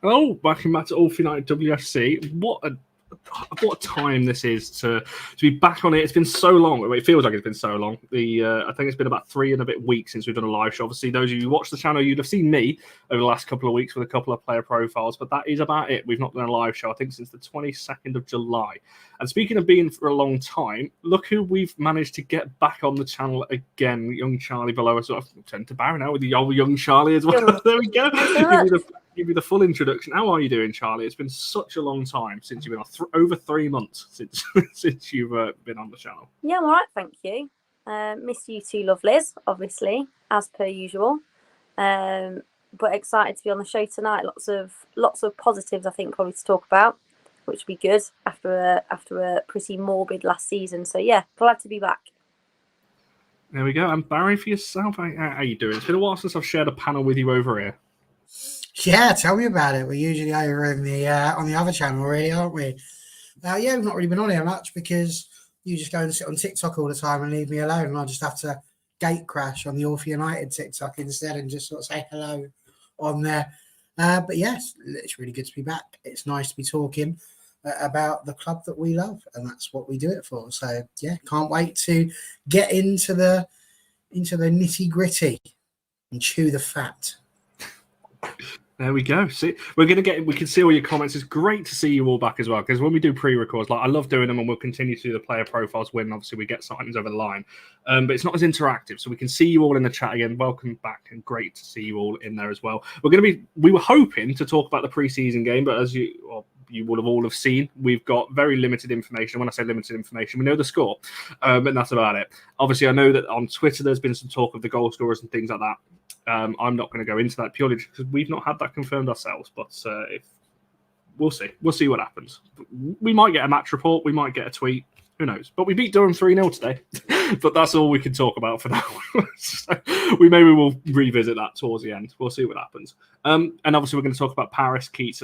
Oh, welcome back to All For United WFC. What a time this is to be back on it. It's been so long. It feels like it's been so long. I think it's been about 3 and a bit weeks since we've done a live show. Obviously, those of you who watch the channel, you'd have seen me over the last couple of weeks with a couple of player profiles, but that is about it. We've not done a live show, I think, since the 22nd of July. And speaking of being for a long time, look who we've managed to get back on the channel again. Young Charlie below us. I've turned to Barry now with the old young Charlie as well. There we go. Give you the full introduction. How are you doing, Charlie? It's been such a long time since you've been on, over 3 months since you've been on the channel. Yeah, I'm all right, thank you. Miss you two lovelies, obviously, as per usual. But excited to be on the show tonight. Lots of positives, I think, probably to talk about, which would be good after a pretty morbid last season. So yeah, glad to be back. There we go. And Barry, for yourself, how are you doing? It's been a while since I've shared a panel with you over here. Yeah, tell me about it. We're usually over in the on the other channel, really, aren't we? Yeah, we've not really been on here much because you just go and sit on TikTok all the time and leave me alone, and I just have to gate crash on the All For United TikTok instead and just sort of say hello on there. But yes, it's really good to be back. It's nice to be talking about the club that we love, and that's what we do it for. So yeah, can't wait to get into the nitty gritty and chew the fat. There we go. See, we can see all your comments. It's great to see you all back as well, because when we do pre-records, like I love doing them, and we'll continue to do the player profiles when obviously we get signings over the line. But it's not as interactive, so we can see you all in the chat again. Welcome back, and great to see you all in there as well. We were hoping to talk about the pre-season game, but as you would have all have seen, we've got very limited information. When I say limited information, we know the score, but that's about it. Obviously, I know that on Twitter there's been some talk of the goal scorers and things like that. I'm not going to go into that purely because we've not had that confirmed ourselves, but we'll see what happens. We might get a match report, we might get a tweet, who knows? But we beat Durham 3-0 today, but that's all we can talk about for now. So maybe we'll revisit that towards the end. We'll see what happens. And obviously we're going to talk about Parris, Keats,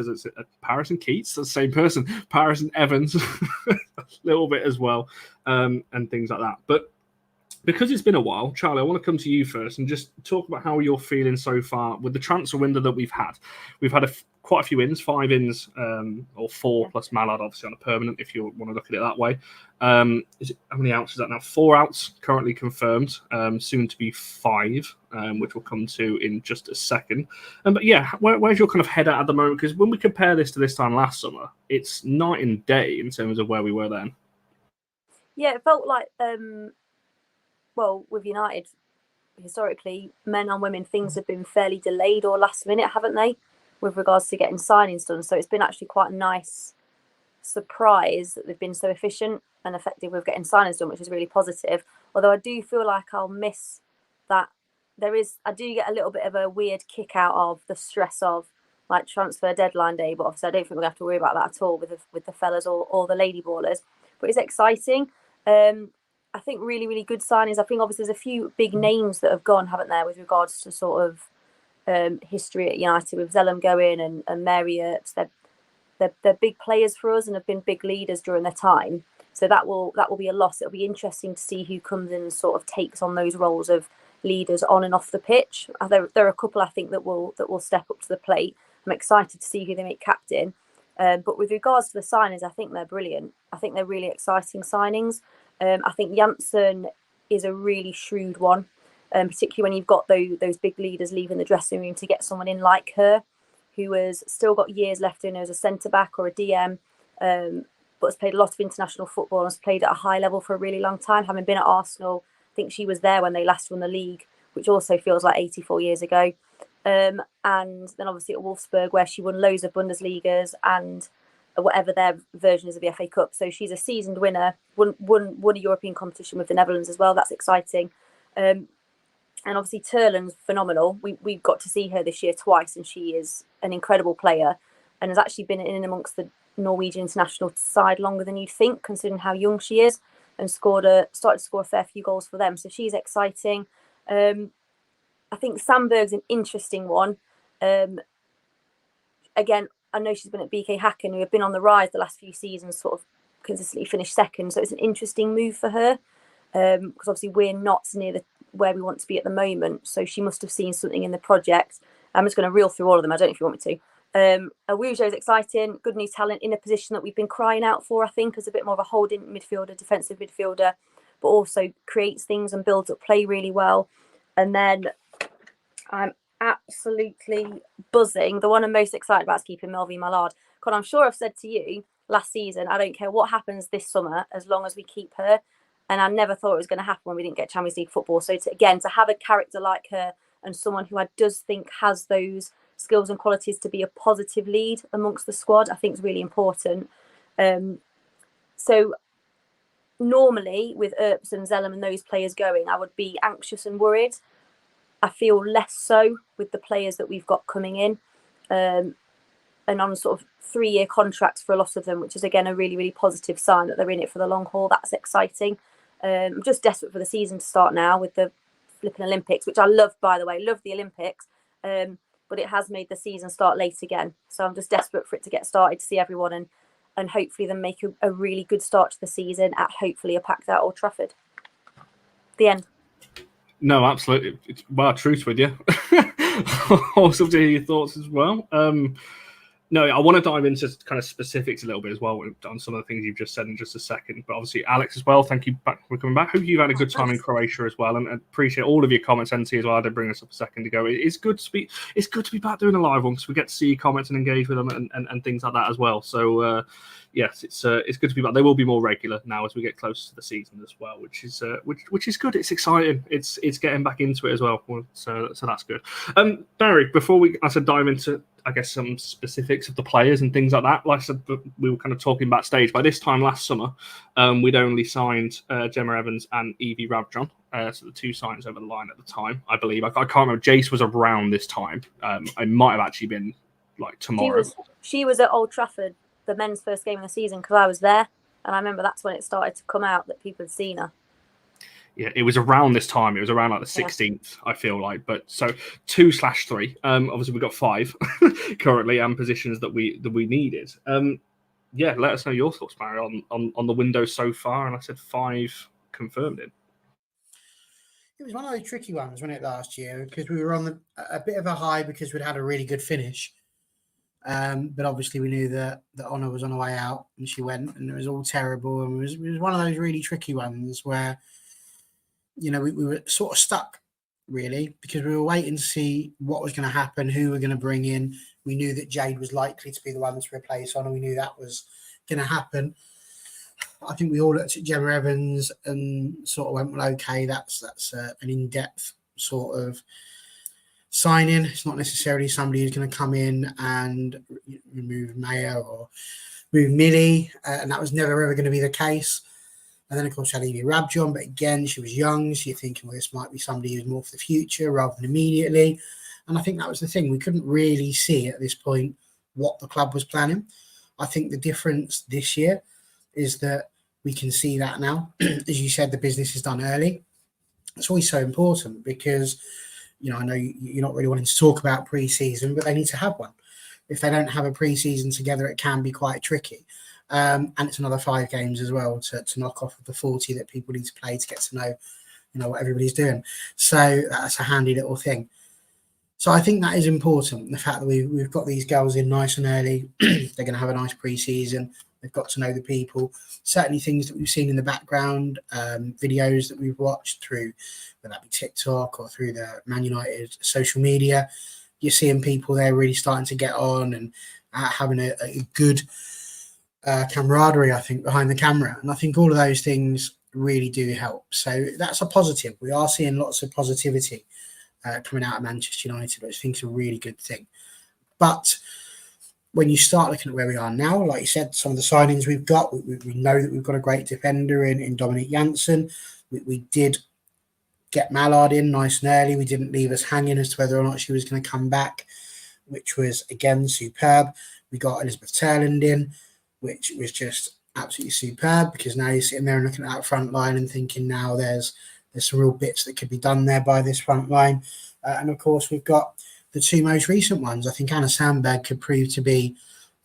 Parris and Keats, the same person, Parris and Evans, a little bit as well, and things like that. But because it's been a while, Charlie, I want to come to you first and just talk about how you're feeling so far with the transfer window that we've had. We've had quite a few ins, 5 ins, or 4 plus Mallard, obviously, on a permanent, if you want to look at it that way. How many outs is that now? 4 outs currently confirmed, soon to be 5, which we'll come to in just a second. But yeah, where's your kind of head at the moment? Because when we compare this to this time last summer, it's night and day in terms of where we were then. Yeah, it felt like... well, with United, historically, men and women, things have been fairly delayed or last minute, haven't they, with regards to getting signings done? So it's been actually quite a nice surprise that they've been so efficient and effective with getting signings done, which is really positive. Although I do feel like I'll miss that. I do get a little bit of a weird kick out of the stress of like transfer deadline day, but obviously I don't think we're going to have to worry about that at all with the fellas or the lady ballers. But it's exciting. I think really, really good signings. I think obviously there's a few big names that have gone, haven't there, with regards to sort of history at United, with Zellum going and Mary Earps. They're big players for us and have been big leaders during their time. So that will be a loss. It'll be interesting to see who comes in and sort of takes on those roles of leaders on and off the pitch. There are a couple I think that will step up to the plate. I'm excited to see who they make captain. But with regards to the signings, I think they're brilliant. I think they're really exciting signings. I think Janssen is a really shrewd one, particularly when you've got those big leaders leaving the dressing room, to get someone in like her, who has still got years left in her as a centre-back or a DM, but has played a lot of international football and has played at a high level for a really long time, having been at Arsenal. I think she was there when they last won the league, which also feels like 84 years ago. And then obviously at Wolfsburg, where she won loads of Bundesligas and whatever their version is of the FA Cup. So she's a seasoned winner, won a European competition with the Netherlands as well. That's exciting. And obviously Turlen's phenomenal. We got to see her this year twice, and she is an incredible player and has actually been in amongst the Norwegian international side longer than you'd think, considering how young she is, and started to score a fair few goals for them. So she's exciting. I think Sandberg's an interesting one. Again, I know she's been at BK Häcken, who have been on the rise the last few seasons, sort of consistently finished second. So it's an interesting move for her, because obviously we're not near where we want to be at the moment. So she must have seen something in the project. I'm just going to reel through all of them. I don't know if you want me Awujo is exciting, good new talent in a position that we've been crying out for, I think, as a bit more of a holding midfielder, defensive midfielder, but also creates things and builds up play really well. And then I'm absolutely buzzing. The one I'm most excited about is keeping Melvie Mallard. God, I'm sure I've said to you last season, I don't care what happens this summer as long as we keep her. And I never thought it was going to happen when we didn't get Champions League football. So to have a character like her and someone who I does think has those skills and qualities to be a positive lead amongst the squad, I think is really important. So normally with Earps and Zellum and those players going, I would be anxious and worried. I feel less so with the players that we've got coming in, and on sort of 3-year contracts for a lot of them, which is again a really, really positive sign that they're in it for the long haul. That's exciting. I'm just desperate for the season to start now with the flipping Olympics, which I love, by the way, love the Olympics, but it has made the season start late again. So I'm just desperate for it to get started, to see everyone and hopefully then make a really good start to the season at hopefully a packed out Old Trafford. The end. No, absolutely. It's truth with you. Awesome to hear your thoughts as well. No, I want to dive into kind of specifics a little bit as well on some of the things you've just said in just a second. But obviously, Alex as well, thank you for coming back. Hope you've had a good time in Croatia as well, and appreciate all of your comments. NT as well, I did bring this up a second ago. It's good to be back doing a live one because we get to see your comments and engage with them and things like that as well. So yes, it's good to be back. They will be more regular now as we get closer to the season as well, which is good. It's exciting. It's getting back into it as well. So that's good. Barry, before we dive into, I guess, some specifics of the players and things like that. Like I said, we were kind of talking backstage. By this time last summer, we'd only signed Gemma Evans and Evie Rabjon. So the two signings over the line at the time, I believe. I can't remember. Jace was around this time. It might have actually been like tomorrow. She was at Old Trafford, the men's first game of the season, because I was there. And I remember that's when it started to come out that people had seen her. Yeah, it was around this time. It was around like the 16th, I feel like. But so 2/3. Obviously, we've got 5 currently and positions that we needed. Yeah, let us know your thoughts, Barry, on the window so far. And I said 5 confirmed in. It was one of those tricky ones, wasn't it, last year? Because we were on a bit of a high because we'd had a really good finish. But obviously we knew that Honor was on her way out and she went, and it was all terrible. And it was one of those really tricky ones where, you know, we were sort of stuck, really, because we were waiting to see what was going to happen, who we were going to bring in. We knew that Jade was likely to be the one to replace Honor. We knew that was going to happen. I think we all looked at Gemma Evans and sort of went, well, okay, that's an in-depth sort of signing. It's not necessarily somebody who's going to come in and remove Maya or move Millie, and that was never ever going to be the case. And then, of course, had Evie Rabjon, but again, she was young, so you're thinking, well, this might be somebody who's more for the future rather than immediately. And I think that was the thing. We couldn't really see at this point what the club was planning. I think the difference this year is that we can see that now. As you said, the business is done early. It's always so important because, you know, I know you're not really wanting to talk about pre-season, but they need to have one. If they don't have a pre-season together, it can be quite tricky. And it's another 5 games as well to knock off of the 40 that people need to play to get to know, you know, what everybody's doing. So that's a handy little thing. So I think that is important. The fact that we've got these girls in nice and early, they're going to have a nice pre-season. They've got to know the people. Certainly things that we've seen in the background, videos that we've watched through, whether that be TikTok or through the Man United social media, you're seeing people there really starting to get on and having a good camaraderie, I think, behind the camera. And I think all of those things really do help. So that's a positive. We are seeing lots of positivity coming out of Manchester United, which I think is a really good thing. But when you start looking at where we are now, like you said, some of the signings we've got, we know that we've got a great defender in Dominic Janssen. We did get Mallard in nice and early. We didn't leave us hanging as to whether or not she was going to come back, which was, again, superb. We got Elizabeth Turland in, which was just absolutely superb, because now you're sitting there and looking at that front line and thinking now there's some real bits that could be done there by this front line. And, of course, we've got the 2 most recent ones. I think Anna Sandberg could prove to be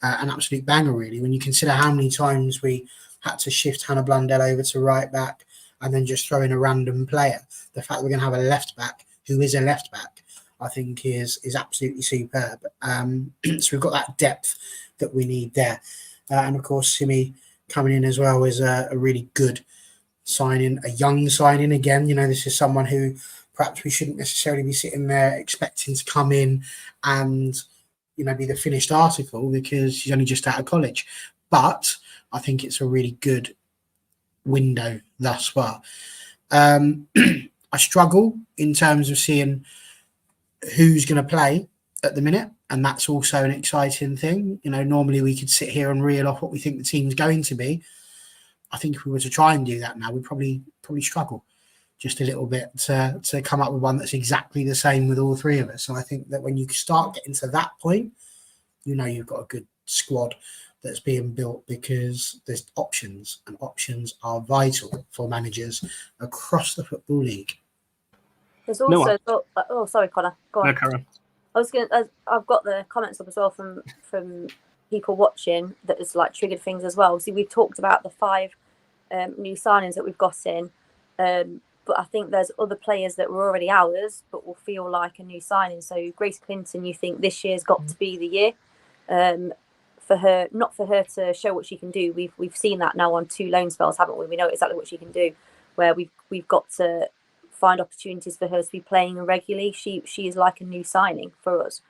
an absolute banger, really, when you consider how many times we had to shift Hannah Blundell over to right back and then just throw in a random player. The fact that we're going to have a left back who is a left back I think is absolutely superb. So we've got that depth that we need there. And of course, Simi coming in as well is a really good signing, a young signing again. This is someone who perhaps we shouldn't necessarily be sitting there expecting to come in and, be the finished article because she's only just out of college. But I think it's a really good window thus far. I struggle in terms of seeing who's going to play at the minute, and that's also an exciting thing. Normally we could sit here and reel off what we think the team's going to be. I think if we were to try and do that now, we'd probably struggle just a little bit to come up with one that's exactly the same with all three of us. And I think that when you start getting to that point, you've got a good squad that's being built because there's options, and options are vital for managers across the Football League. There's also oh, sorry, Connor. Go on. No, Karen. I've got the comments up as well from people watching that has like triggered things as well. See, we've talked about the 5 new signings that we've got in, but I think there's other players that were already ours but will feel like a new signing. So Grace Clinton, you think this year's got to be the year for her, not for her to show what she can do. We've seen that now on 2 loan spells, haven't we? We know exactly what she can do. Where we've got to find opportunities for her to be playing regularly. She is like a new signing for us.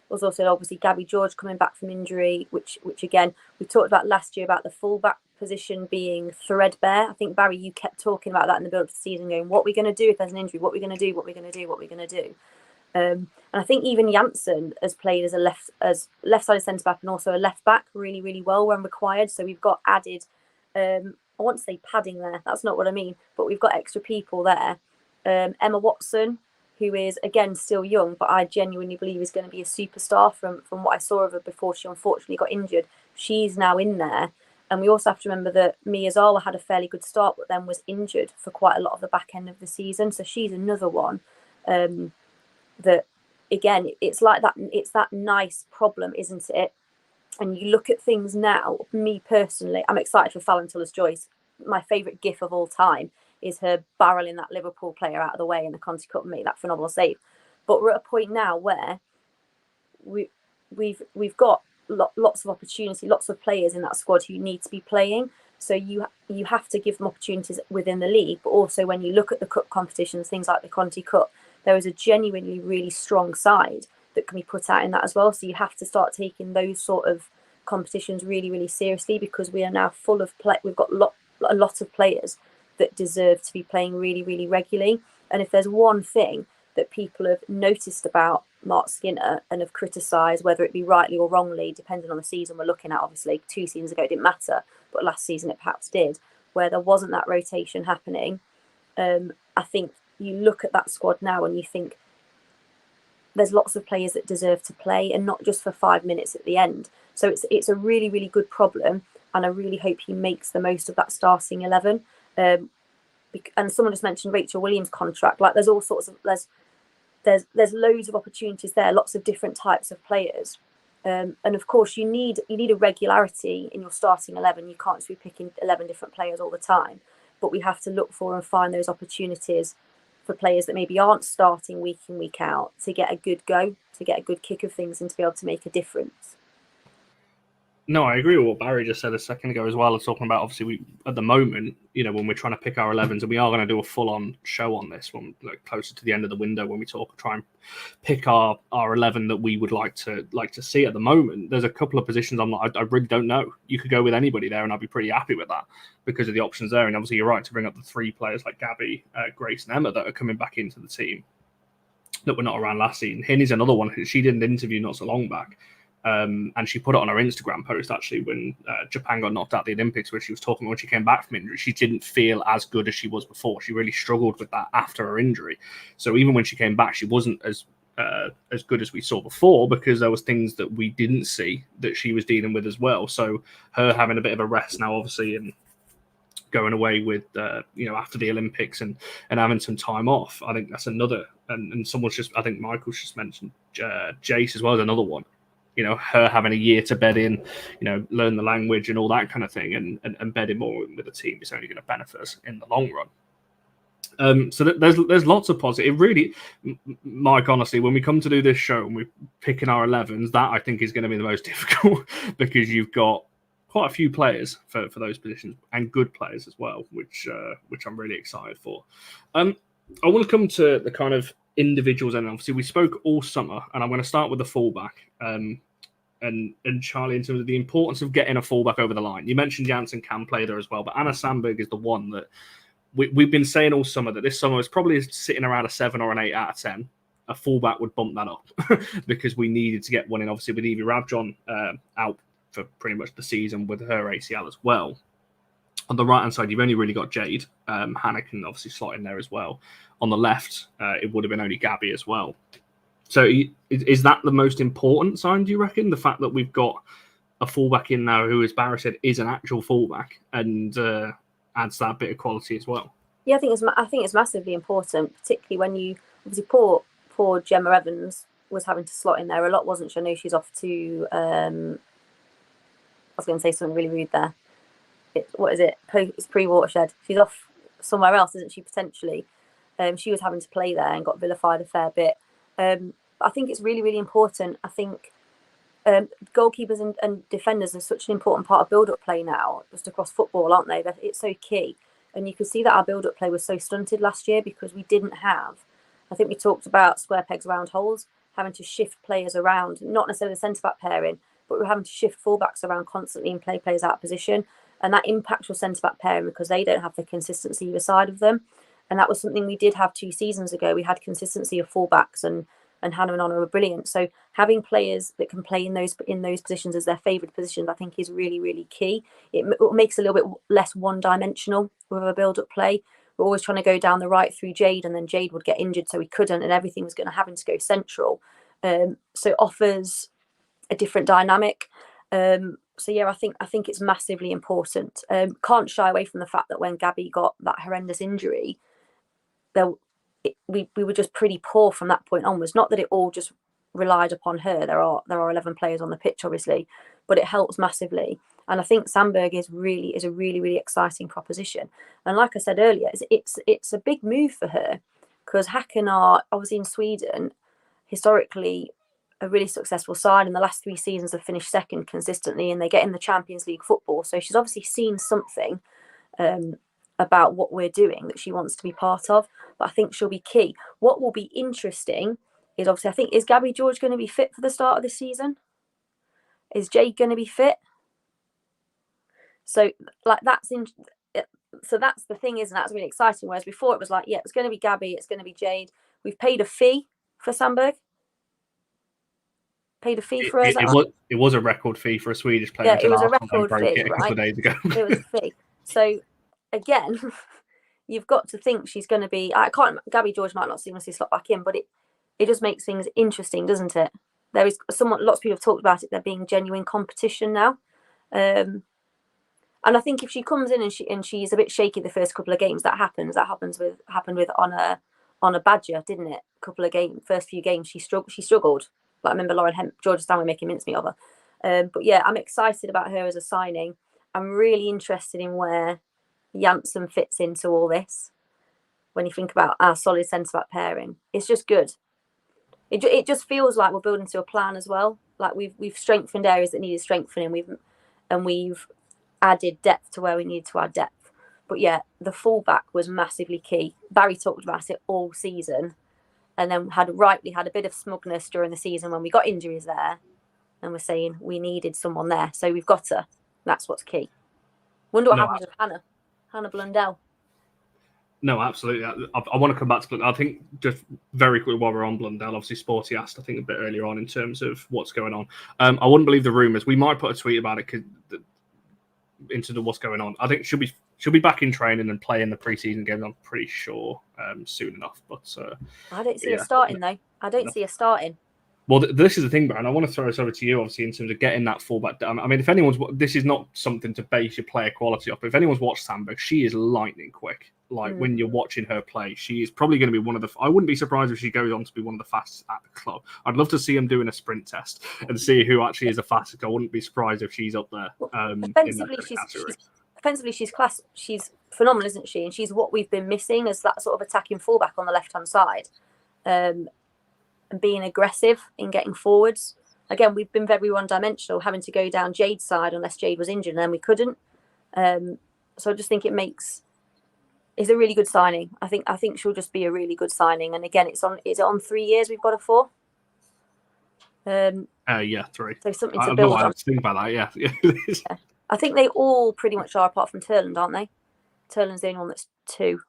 Was also obviously Gabby George coming back from injury, which again we talked about last year about the fullback position being threadbare. I think Barry, you kept talking about that in the build of the season, going, "What are we going to do if there's an injury? What are we going to do? What are we going to do? What are we going to do?" And I think even Janssen has played as left-sided centre back and also a left back really, really well when required. So we've got added. I want to say padding there. That's not what I mean, but we've got extra people there. Emma Watson, who is again still young, but I genuinely believe is going to be a superstar from what I saw of her before she unfortunately got injured. She's now in there. And we also have to remember that Miyazawa had a fairly good start, but then was injured for quite a lot of the back end of the season. So she's another one that, again, it's like that. It's that nice problem, isn't it? And you look at things now, me personally, I'm excited for Fallon Tullis-Joyce. My favourite gif of all time is her barreling that Liverpool player out of the way in the Conti Cup and make that phenomenal save. But we're at a point now where we've got lots of opportunity, lots of players in that squad who need to be playing. So you have to give them opportunities within the league, but also when you look at the cup competitions, things like the Conti Cup, there is a genuinely really strong side that can be put out in that as well. So you have to start taking those sort of competitions really, really seriously, because we are now full of play. We've got a lot of players that deserve to be playing really, really regularly. And if there's one thing that people have noticed about Mark Skinner and have criticised, whether it be rightly or wrongly, depending on the season we're looking at, obviously 2 seasons ago it didn't matter, but last season it perhaps did, where there wasn't that rotation happening. I think you look at that squad now and you think there's lots of players that deserve to play, and not just for 5 minutes at the end. So it's a really, really good problem, and I really hope he makes the most of that starting 11. And someone just mentioned Rachel Williams' contract. Like there's all sorts of there's loads of opportunities there, lots of different types of players, and of course you need a regularity in your starting 11. You can't just be picking 11 different players all the time, but we have to look for and find those opportunities for players that maybe aren't starting week in, week out, to get a good go, to get a good kick of things, and to be able to make a difference. No, I agree with what Barry just said a second ago as well. As talking about, obviously, we at the moment, when we're trying to pick our 11s, and we are going to do a full-on show on this when closer to the end of the window, when we try and pick our 11 that we would like to see. At the moment, there's a couple of positions I really don't know. You could go with anybody there, and I'd be pretty happy with that because of the options there. And obviously, you're right to bring up the 3 players like Gabby, Grace, and Emma that are coming back into the team that were not around last season. Hinny's another one who she did an interview not so long back. And she put it on her Instagram post actually when Japan got knocked out of the Olympics, where she was talking when she came back from injury. She didn't feel as good as she was before. She really struggled with that after her injury. So even when she came back, she wasn't as good as we saw before, because there was things that we didn't see that she was dealing with as well. So her having a bit of a rest now, obviously, and going away with after the Olympics and having some time off, I think that's another. And someone's I think Michael's just mentioned Jace as well as another one. Her having a year to bed in, learn the language and all that kind of thing, and bed in more with the team is only going to benefit us in the long run. So there's lots of positive. Really, Mike, honestly, when we come to do this show and we're picking our 11s, that I think is going to be the most difficult because you've got quite a few players for those positions and good players as well, which I'm really excited for. I want to come to the kind of individuals, and obviously we spoke all summer, and I'm going to start with the fullback. And Charlie, in terms of the importance of getting a fullback over the line. You mentioned Jansen can play there as well, but Anna Sandberg is the one that we've been saying all summer that this summer is probably sitting around a 7 or an 8 out of 10. A fullback would bump that up because we needed to get one in. Obviously, with Evie Rabjon out for pretty much the season with her ACL as well. On the right-hand side, you've only really got Jade. Hannah can obviously slot in there as well. On the left, it would have been only Gabby as well. So is that the most important sign, do you reckon? The fact that we've got a fullback in now who, as Barry said, is an actual fullback and adds that bit of quality as well. Yeah, I think it's massively important, particularly when you obviously poor Gemma Evans was having to slot in there a lot, wasn't she? I know she's off to I was going to say something really rude there. What is it? It's pre-Watershed. She's off somewhere else, isn't she, potentially? She was having to play there and got vilified a fair bit. I think it's really, really important. I think goalkeepers and defenders are such an important part of build-up play now, just across football, aren't they? It's so key. And you can see that our build-up play was so stunted last year because we didn't have, I think we talked about square pegs around holes, having to shift players around, not necessarily the centre-back pairing, but we're having to shift fullbacks around constantly and play players out of position. And that impacts your centre-back pairing because they don't have the consistency either side of them. And that was something we did have 2 seasons ago. We had consistency of fullbacks and Hannah and Anna were brilliant. So having players that can play in those positions as their favoured positions, I think is really, really key. It makes it a little bit less one-dimensional with a build-up play. We're always trying to go down the right through Jade, and then Jade would get injured, so we couldn't, and everything was going to having to go central. So it offers a different dynamic. So yeah, I think it's massively important. Can't shy away from the fact that when Gabby got that horrendous injury, we were just pretty poor from that point onwards. Not that it all just relied upon her. There are 11 players on the pitch, obviously, but it helps massively. And I think Sandberg is a really, really exciting proposition. And like I said earlier, it's a big move for her because Häcken are obviously in Sweden, historically a really successful side. In the last 3 seasons, have finished second consistently, and they get in the Champions League football. So she's obviously seen something about what we're doing that she wants to be part of. But I think she'll be key. What will be interesting is obviously, is Gabby George going to be fit for the start of the season? Is Jade going to be fit? So that's the thing, isn't it? That's really exciting. Whereas before it was like, yeah, it's going to be Gabby, it's going to be Jade. We've paid a fee for Sandberg. Paid a fee for us. It was a record fee for a Swedish player. Yeah, it was a record fee, a couple of days ago. It was a fee. So again, you've got to think she's going to be. Gabby George might not seamlessly slot back in, but it just makes things interesting, doesn't it? There is lots of people have talked about it. There being genuine competition now. And I think if she comes in and she's a bit shaky the first couple of games, that happened with on a Badger, didn't it? First few games she struggled. Like I remember Lauren Georgia Stanley making mincemeat of her. But yeah, I'm excited about her as a signing. I'm really interested in where Janssen fits into all this. When you think about our solid centre-back pairing, it's just good. It just feels like we're building to a plan as well. Like we've strengthened areas that needed strengthening. We've added depth to where we needed to add depth. But yeah, the fullback was massively key. Barry talked about it all season, and then had a bit of smugness during the season when we got injuries there, and we're saying we needed someone there. So we've got her. That's what's key. Wonder what happens with Hannah Blundell. No, absolutely. I want to come back to Blundell. I think just very quickly while we're on Blundell, obviously Sporty asked, I think, a bit earlier on in terms of what's going on. I wouldn't believe the rumours. We might put a tweet about it into what's going on. I think she'll be back in training and playing the preseason games, I'm pretty sure, soon enough. But I don't see her starting, though. I don't see her starting. Well, this is the thing, Baron. I want to throw this over to you, obviously, in terms of getting that fullback down. I mean, if this is not something to base your player quality off, but if anyone's watched Sandberg, she is lightning quick. Like, when you're watching her play, she is probably going to be I wouldn't be surprised if she goes on to be one of the fastest at the club. I'd love to see them doing a sprint test and see who actually is the fastest. I wouldn't be surprised if she's up there. defensively, she's phenomenal, isn't she? And she's what we've been missing as that sort of attacking fullback on the left-hand side, and being aggressive in getting forwards. Again, we've been very one-dimensional, having to go down Jade's side unless Jade was injured, and then we couldn't. So I just think it's a really good signing. I think she'll just be a really good signing. And again, is it on 3 years we've got her for? Yeah, 3. So something I to don't build know why I on. was thinking about that. Yeah. Yeah. I think they all pretty much are, apart from Turland, aren't they? Turland's the only one that's 2.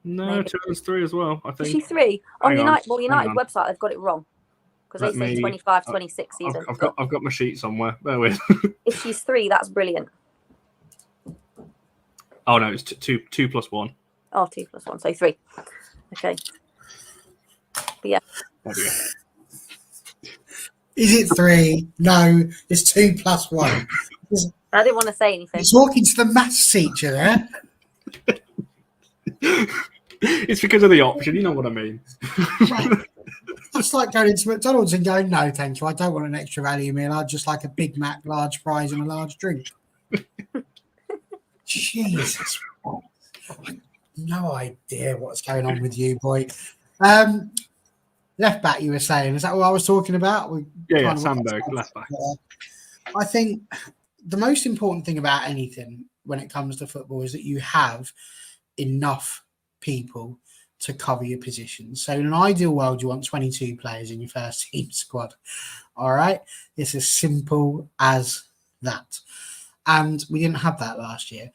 No, Turner's 3 as well, I think. Is she 3? On Hang United, on, well, United website, they've got it wrong. Because they say 25, 26 season. I've got my sheet somewhere. Bear with. If she's 3, that's brilliant. Oh no, it's 2 plus 1. Oh, 2 plus 1, so 3. Okay. But yeah. There we go. Is it 3? No, it's 2 plus 1. I didn't want to say anything. He's talking to the maths teacher there. It's because of the option, you know what I mean. It's like going into McDonald's and going, no, thank you, I don't want an extra value meal. I'd just like a Big Mac, large fries, and a large drink. Jesus. No idea what's going on with you, boy. Left back, you were saying. Is that what I was talking about? Yeah, Sandberg, left back. I think the most important thing about anything when it comes to football is that you have enough people to cover your positions. So in an ideal world, you want 22 players in your first team squad. All right? It's as simple as that. And we didn't have that last year.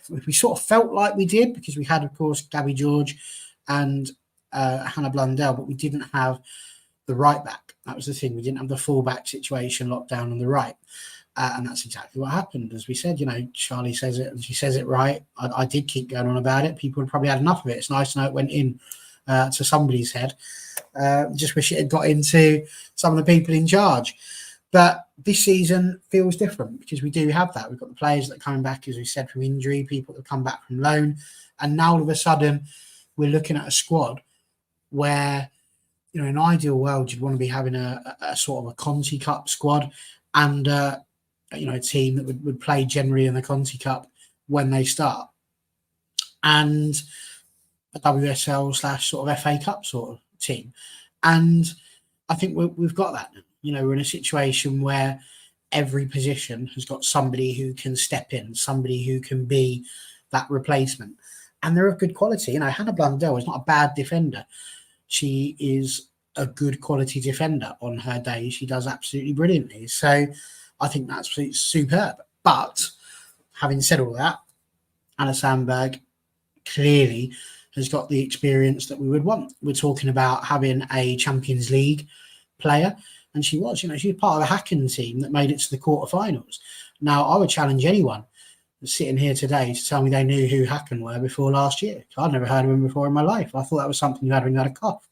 We sort of felt like we did because we had, of course, Gabby George and Hannah Blundell, but we didn't have the right back. That was the thing. We didn't have the full-back situation locked down on the right. And that's exactly what happened. As we said, Charlie says it and she says it right. I did keep going on about it. People had probably had enough of it. It's nice to know it went in to somebody's head. Just wish it had got into some of the people in charge. But this season feels different because we do have that. We've got the players that are coming back, as we said, from injury, people that have come back from loan. And now all of a sudden we're looking at a squad where, in an ideal world, you'd want to be having a sort of a Conti Cup squad and a team that would play generally in the Conti Cup when they start, and a WSL / sort of FA Cup sort of team. And I think we've got that now. We're in a situation where every position has got somebody who can step in, somebody who can be that replacement. And they're of good quality. Hannah Blundell is not a bad defender. She is a good quality defender on her day. She does absolutely brilliantly. So I think that's superb. But having said all that, Anna Sandberg clearly has got the experience that we would want. We're talking about having a Champions League player, and she was, she was part of the Hacken team that made it to the quarterfinals. Now, I would challenge anyone that's sitting here today to tell me they knew who Hacken were before last year. I'd never heard of them before in my life. I thought that was something you had when you had a cough.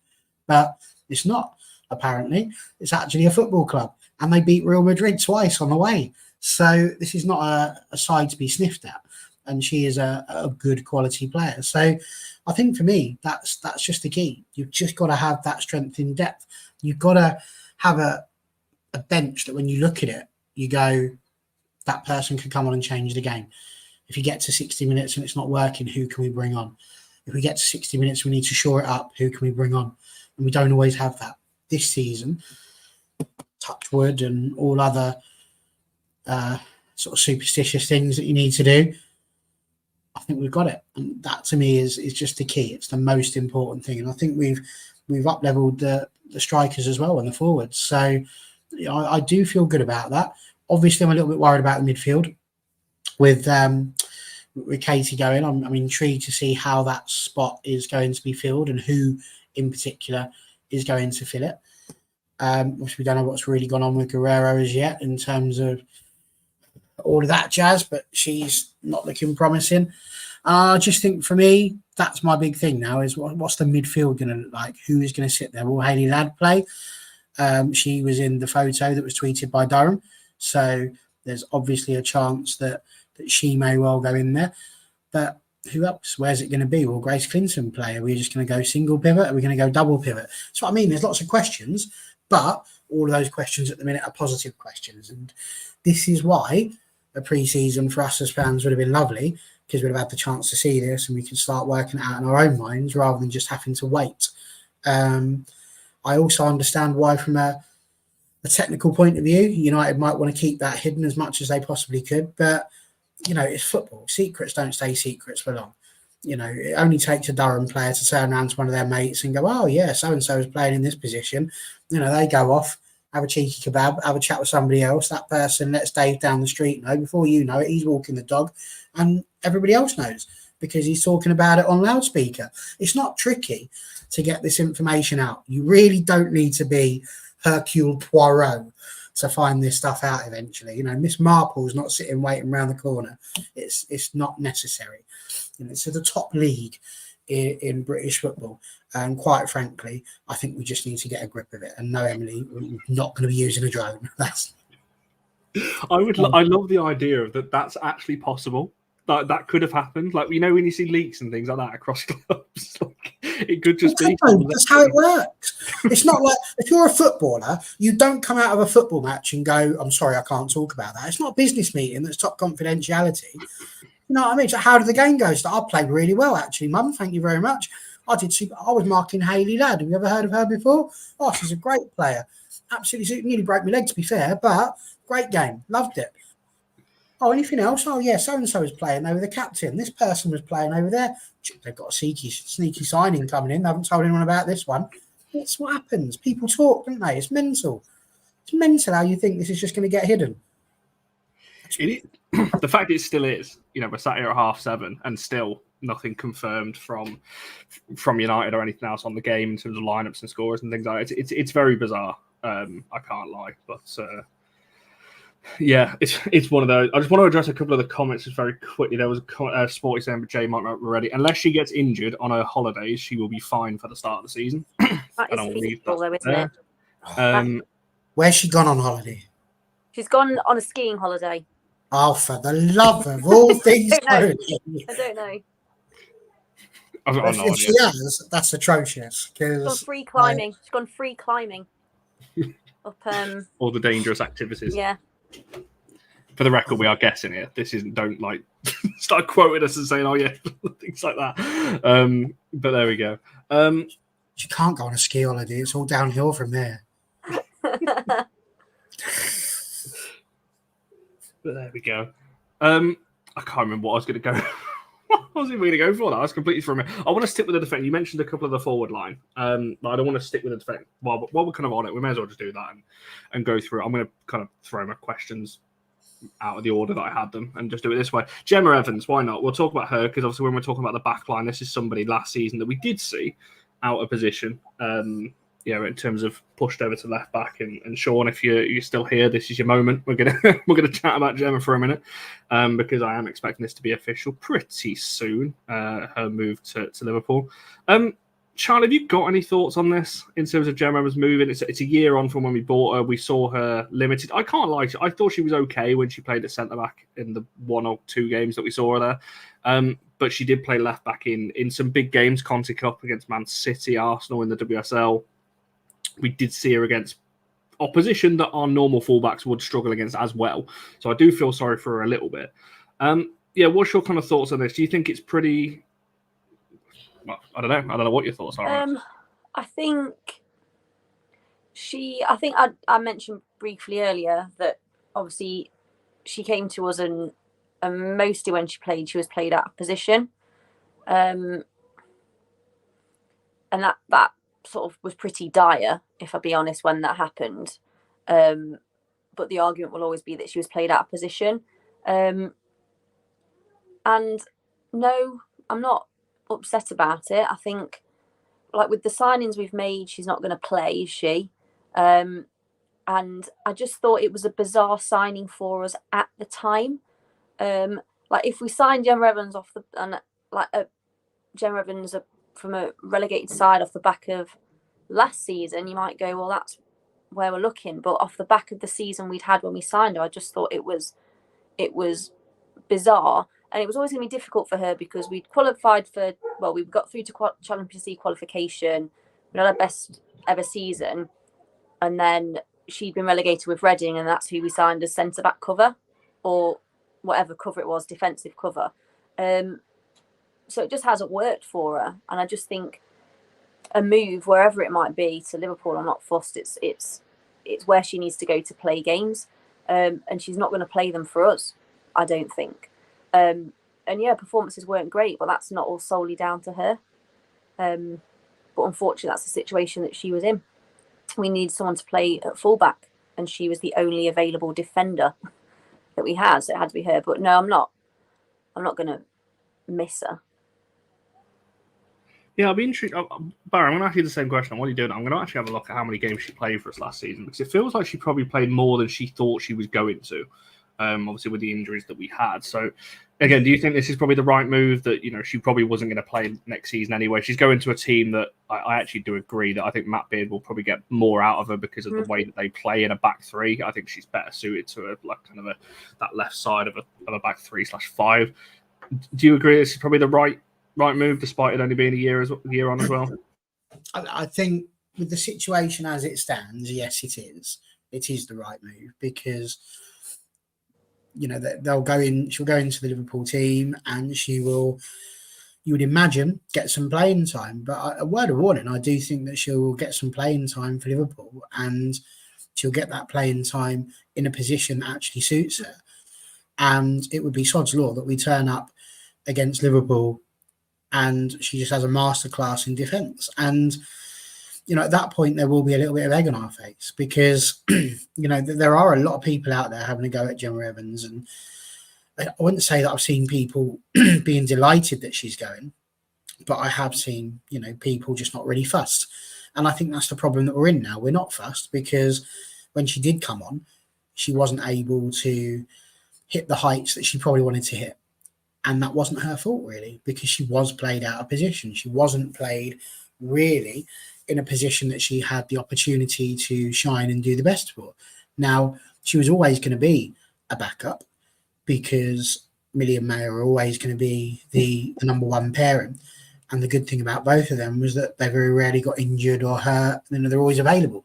But it's not, apparently. It's actually a football club. And they beat Real Madrid twice on the way. So this is not a side to be sniffed at. And she is a good quality player. So I think for me, that's just the key. You've just got to have that strength in depth. You've got to have a bench that when you look at it, you go, that person could come on and change the game. If you get to 60 minutes and it's not working, who can we bring on? If we get to 60 minutes, we need to shore it up. Who can we bring on? And we don't always have that. This season, touch wood and all other sort of superstitious things that you need to do, I think we've got it. And that to me is just the key. It's the most important thing. And I think we've up-leveled the strikers as well and the forwards. So I do feel good about that. Obviously, I'm a little bit worried about the midfield with Katie going. I'm intrigued to see how that spot is going to be filled and who in particular is going to fill it. Which we don't know what's really gone on with Guerrero as yet in terms of all of that jazz, but she's not looking promising. I just think for me, that's my big thing now is what's the midfield going to look like? Who is going to sit there? Will Hayley Ladd play? She was in the photo that was tweeted by Durham. So there's obviously a chance that she may well go in there. But who else? Where's it going to be? Will Grace Clinton play? Are we just going to go single pivot? Are we going to go double pivot? That's what I mean. There's lots of questions, but all of those questions at the minute are positive questions. And this is why a pre-season for us as fans would have been lovely, because we'd have had the chance to see this and we could start working it out in our own minds rather than just having to wait. I also understand why, from a technical point of view, United might want to keep that hidden as much as they possibly could. But, it's football. Secrets don't stay secrets for long. It only takes a Durham player to turn around to one of their mates and go, oh, yeah, so-and-so is playing in this position. They go off, have a cheeky kebab, have a chat with somebody else. That person lets Dave down the street know. Before you know it, he's walking the dog and everybody else knows because he's talking about it on loudspeaker. It's not tricky to get this information out. You really don't need to be Hercule Poirot to find this stuff out eventually. Miss Marple's not sitting waiting around the corner. It's not necessary. It's the top league in British football. And quite frankly, I think we just need to get a grip of it. And no, Emily, we're not going to be using a drone. I love the idea of that's actually possible. That could have happened. Like, when you see leaks and things like that across clubs, it could just be. That's how it works. It's not like, if you're a footballer, you don't come out of a football match and go, I'm sorry, I can't talk about that. It's not a business meeting. That's top confidentiality. You know what I mean? So how did the game go? So I played really well, actually, Mum. Thank you very much. I was marking Hayley Ladd. Have you ever heard of her before? Oh, she's a great player. Absolutely, nearly broke my leg, to be fair, but great game. Loved it. Oh, anything else? Oh, yeah, so-and-so was playing. They were the captain. This person was playing over there. They've got a sneaky signing coming in. They haven't told anyone about this one. That's what happens. People talk, don't they? It's mental. It's mental how you think this is just going to get hidden. It is. The fact it still is, we're sat here at 7:30 and still nothing confirmed from United or anything else on the game in terms of lineups and scores and things like that. It's very bizarre. I can't lie, but yeah, it's one of those. I just want to address a couple of the comments just very quickly. There was a Sporty saying, but Jay might not be ready. Unless she gets injured on her holidays, she will be fine for the start of the season. That is feasible, though, isn't it? Where's she gone on holiday? She's gone on a skiing holiday. Oh, for the love of all things holy. I don't know. If she has, that's atrocious. She's gone free climbing. She's gone free climbing. Up all the dangerous activities. Yeah. For the record, we are guessing here. This isn't. Don't start quoting us and saying, "Oh yeah," things like that. But there we go. She can't go on a ski holiday. It's all downhill from there. But there we go. I can't remember what I was going to go. I wasn't even going to go for that. I was completely thrown. I want to stick with the defence. You mentioned a couple of the forward line. But I don't want to stick with the defence. While we're kind of on it, we may as well just do that and go through it. I'm going to kind of throw my questions out of the order that I had them and just do it this way. Gemma Evans, why not? We'll talk about her because obviously when we're talking about the back line, this is somebody last season that we did see out of position. In terms of pushed over to left back, and Sean, if you're still here, this is your moment. We're gonna chat about Gemma for a minute, because I am expecting this to be official pretty soon. Her move to Liverpool. Charlie, have you got any thoughts on this in terms of Gemma Evans moving? It's a year on from when we bought her. We saw her limited. I can't lie. I thought she was okay when she played at centre back in the 1 or 2 games that we saw her there. But she did play left back in some big games, Conti Cup against Man City, Arsenal in the WSL. We did see her against opposition that our normal fullbacks would struggle against as well. So I do feel sorry for her a little bit. What's your kind of thoughts on this? Do you think it's pretty... Well, I don't know what your thoughts are. I think I mentioned briefly earlier that obviously she came to us and mostly when she was played out of position. And that sort of was pretty dire, if I'll be honest, when that happened. But the argument will always be that she was played out of position. And no, I'm not upset about it. I think, like with the signings we've made, she's not going to play, is she? And I just thought it was a bizarre signing for us at the time. Like if we signed Gemma Evans Gemma Evans from a relegated side off the back of last season, you might go, well, that's where we're looking. But off the back of the season we'd had when we signed her, I just thought it was bizarre. And it was always going to be difficult for her because we'd qualified we got through to Champions League qualification. We had our best ever season. And then she'd been relegated with Reading, and that's who we signed as centre-back cover. Or whatever cover it was, defensive cover. So it just hasn't worked for her. And I just think a move, wherever it might be, to Liverpool, I'm not fussed. It's where she needs to go to play games. And she's not going to play them for us, I don't think. And yeah, performances weren't great, but that's not all solely down to her. But unfortunately, that's the situation that she was in. We needed someone to play at fullback, and she was the only available defender that we had, so it had to be her. But no, I'm not going to miss her. Yeah, I'll be intrigued. Barry, I'm going to ask you the same question. What are you doing? I'm going to actually have a look at how many games she played for us last season, because it feels like she probably played more than she thought she was going to, obviously with the injuries that we had. So, again, do you think this is probably the right move, that, you know, she probably wasn't going to play next season anyway? She's going to a team that I actually do agree that I think Matt Beard will probably get more out of her because of the way that they play in a back three. I think she's better suited to that left side of a back 3/5. Do you agree this is probably the right move, despite it only being a year on as well? I think with the situation as it stands, yes, it is. It is the right move, because, you know, they'll go in. She'll go into the Liverpool team, and she will, you would imagine, get some playing time. But a word of warning, I do think that she'll get some playing time for Liverpool, and she'll get that playing time in a position that actually suits her. And it would be sod's law that we turn up against Liverpool and she just has a masterclass in defence. And, you know, at that point, there will be a little bit of egg on our face, because, you know, there are a lot of people out there having a go at Gemma Evans. And I wouldn't say that I've seen people being delighted that she's going, but I have seen, you know, people just not really fussed. And I think that's the problem that we're in now. We're not fussed, because when she did come on, she wasn't able to hit the heights that she probably wanted to hit. And that wasn't her fault, really, because she was played out of position. She wasn't played really in a position that she had the opportunity to shine and do the best for. Now, she was always going to be a backup, because Millie and May are always going to be the number one pairing. And the good thing about both of them was that they very rarely got injured or hurt. You know, they're always available.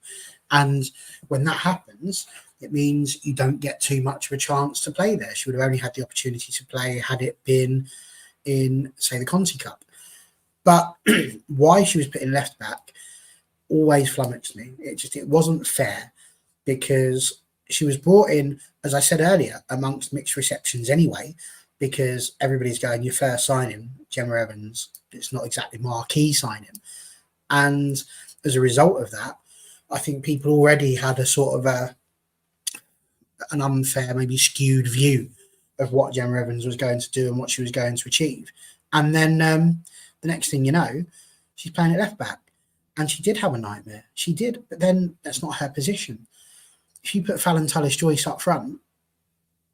And when that happens, it means you don't get too much of a chance to play there. She would have only had the opportunity to play had it been in, say, the Conti Cup. But why she was put in left back always flummoxed me. It wasn't fair, because she was brought in, as I said earlier, amongst mixed receptions anyway, because everybody's going, your first signing, Gemma Evans, it's not exactly marquee signing. And as a result of that, I think people already had a sort of an unfair, maybe skewed view of what Gemma Evans was going to do and what she was going to achieve. And then the next thing you know, she's playing at left back. And she did have a nightmare. She did, but then that's not her position. If you put Fallon Tullis-Joyce up front,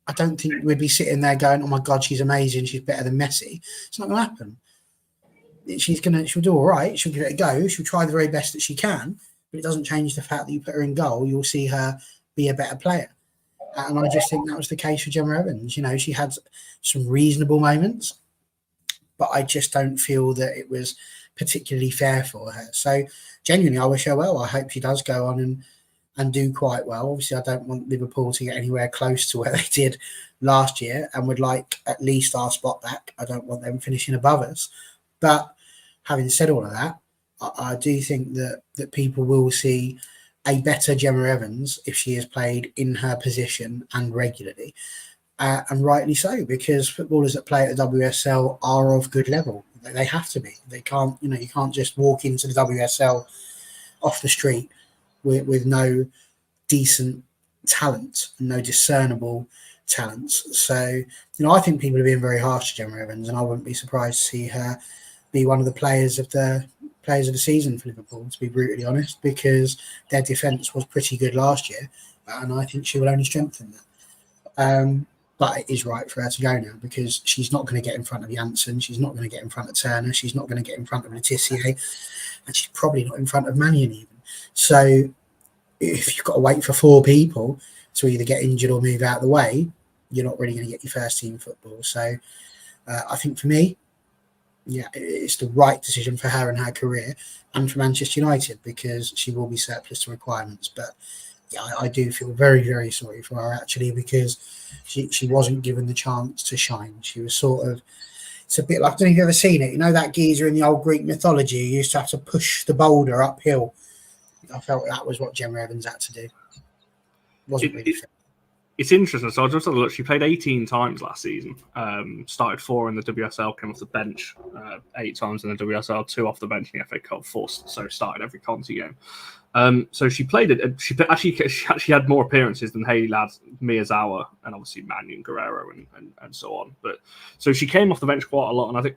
I don't think we'd be sitting there going, oh my God, she's amazing, she's better than Messi. It's not going to happen. She'll do all right. She'll give it a go. She'll try the very best that she can, but it doesn't change the fact that you put her in goal, you'll see her be a better player. And I just think that was the case for Gemma Evans. You know, she had some reasonable moments, but I just don't feel that it was particularly fair for her. So genuinely, I wish her well. I hope she does go on and do quite well. Obviously, I don't want Liverpool to get anywhere close to where they did last year, and would like at least our spot back. I don't want them finishing above us. But having said all of that, I do think that people will see a better Gemma Evans if she is played in her position and regularly. And rightly so, because footballers that play at the WSL are of good level. They have to be. They can't, you know, you can't just walk into the WSL off the street with no decent talent, no discernible talents. So, you know, I think people are being very harsh to Gemma Evans, and I wouldn't be surprised to see her be one of the players of the season for Liverpool, to be brutally honest, because their defence was pretty good last year, and I think she will only strengthen that. But it is right for her to go now, because she's not going to get in front of Janssen, she's not going to get in front of Turner, she's not going to get in front of Letitia, and she's probably not in front of Mannion even. So if you've got to wait for four people to either get injured or move out of the way, you're not really going to get your first team football. So I think for me, yeah, it's the right decision for her and her career, and for Manchester United, because she will be surplus to requirements. But I do feel very, very sorry for her, actually, because she wasn't given the chance to shine. She was sort of, it's a bit like, I don't know if you've ever seen it. You know that geezer in the old Greek mythology who used to have to push the boulder uphill? I felt that was what Gemma Evans had to do. Wasn't really fair. It's interesting. So I just had a look. She played 18 times last season. Started 4 in the WSL, came off the bench 8 times in the WSL, 2 off the bench in the FA Cup, 4 so started every Conti game. So she played it. She actually had more appearances than Hayley Ladd, Miyazawa, and obviously Manu Guerrero and so on. But so she came off the bench quite a lot, and I think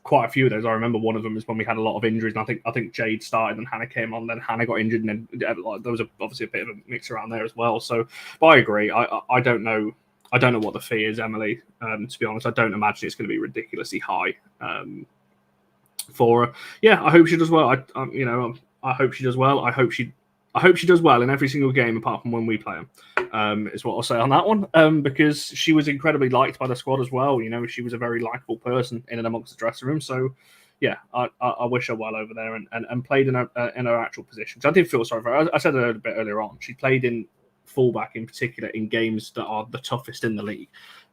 quite a few of those. I remember one of them is when we had a lot of injuries, and I think Jade started, and Hannah came on, then Hannah got injured, and then there was obviously a bit of a mix around there as well. So, but I agree. I don't know. I don't know what the fee is, Emily. To be honest, I don't imagine it's going to be ridiculously high for her. Yeah, I hope she does well. I hope she does well. I hope she does well in every single game apart from when we play them. Is what I'll say on that one. Because she was incredibly liked by the squad as well. You know, she was a very likable person in and amongst the dressing room. So, yeah, I wish her well over there and played in her actual position. So I did feel sorry for her. I said it a bit earlier on. She played in fullback in particular in games that are the toughest in the league.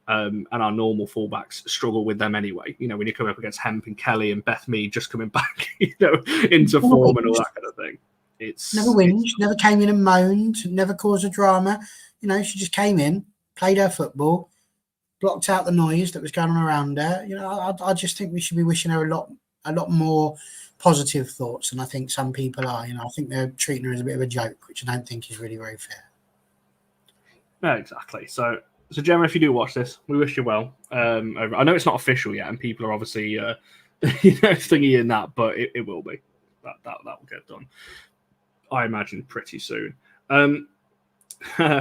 And our normal fullbacks struggle with them anyway. You know, when you come up against Hemp and Kelly and Beth Mead just coming back, into form and all that kind of thing. It's never whinged, never came in and moaned, never caused a drama. You know, she just came in, played her football, blocked out the noise that was going on around her. You know, I just think we should be wishing her a lot more positive thoughts, and I think some people are. You know, I think they're treating her as a bit of a joke, which I don't think is really very fair. No, exactly. So Gemma, if you do watch this, we wish you well. I know it's not official yet, and people are obviously thingy in that, but it will be. That will get done, I imagine, pretty soon.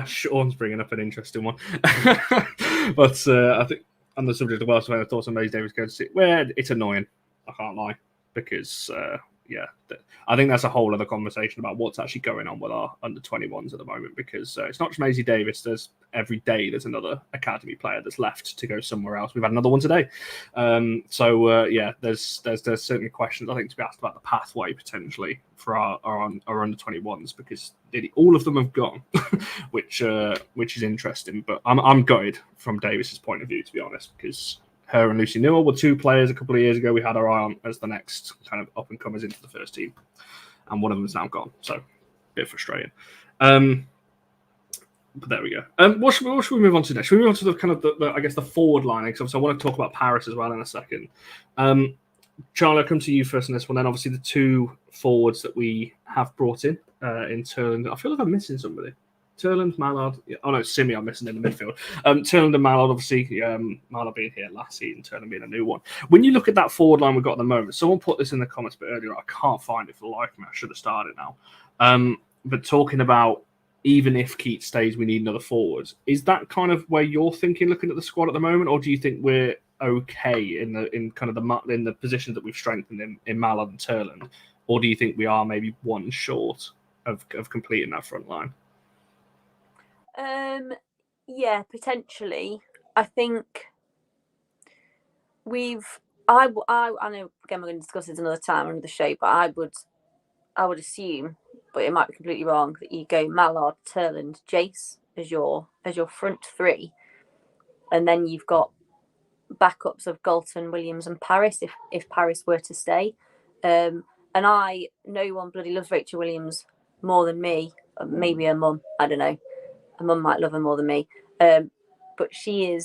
Sean's bringing up an interesting one, but I think on the subject of Welsh, I thought Maze Davis going to see. Well, it's annoying. I can't lie, because I think that's a whole other conversation about what's actually going on with our under-21s at the moment, because it's not just Maisie Davis. There's every day there's another academy player that's left to go somewhere else. We've had another one today. There's certainly questions I think to be asked about the pathway potentially for our under-21s, because nearly all of them have gone, which is interesting. But I'm gutted from Davis's point of view, to be honest, because her and Lucy Newell were 2 players a couple of years ago we had our eye on as the next kind of up-and-comers into the first team. And one of them is now gone. So, a bit frustrating. But there we go. What should we move on to next? Should we move on to the kind of, the forward line? Because I want to talk about Parris as well in a second. Charlie, I'll come to you first on this one. Then, obviously, the 2 forwards that we have brought in Turland. I feel like I'm missing somebody. Turland, Mallard. Yeah. Oh, no, Simi I'm missing in the midfield. Turland and Mallard, obviously. Mallard being here last season, Turland being a new one. When you look at that forward line we've got at the moment, someone put this in the comments a bit earlier. I can't find it for the life of me. I should have started now. But talking about even if Keats stays, we need another forward. Is that kind of where you're thinking, looking at the squad at the moment, or do you think we're okay in the positions that we've strengthened in Mallard and Turland, or do you think we are maybe one short of completing that front line? Yeah, potentially. I think I know again we're going to discuss this another time on the show, but I would assume, but it might be completely wrong, that you go Mallard, Turland, Jace as your front 3, and then you've got backups of Galton, Williams, and Parris if Parris were to stay. And no one bloody loves Rachel Williams more than me. Maybe her mum. I don't know. Her mum might love her more than me. But she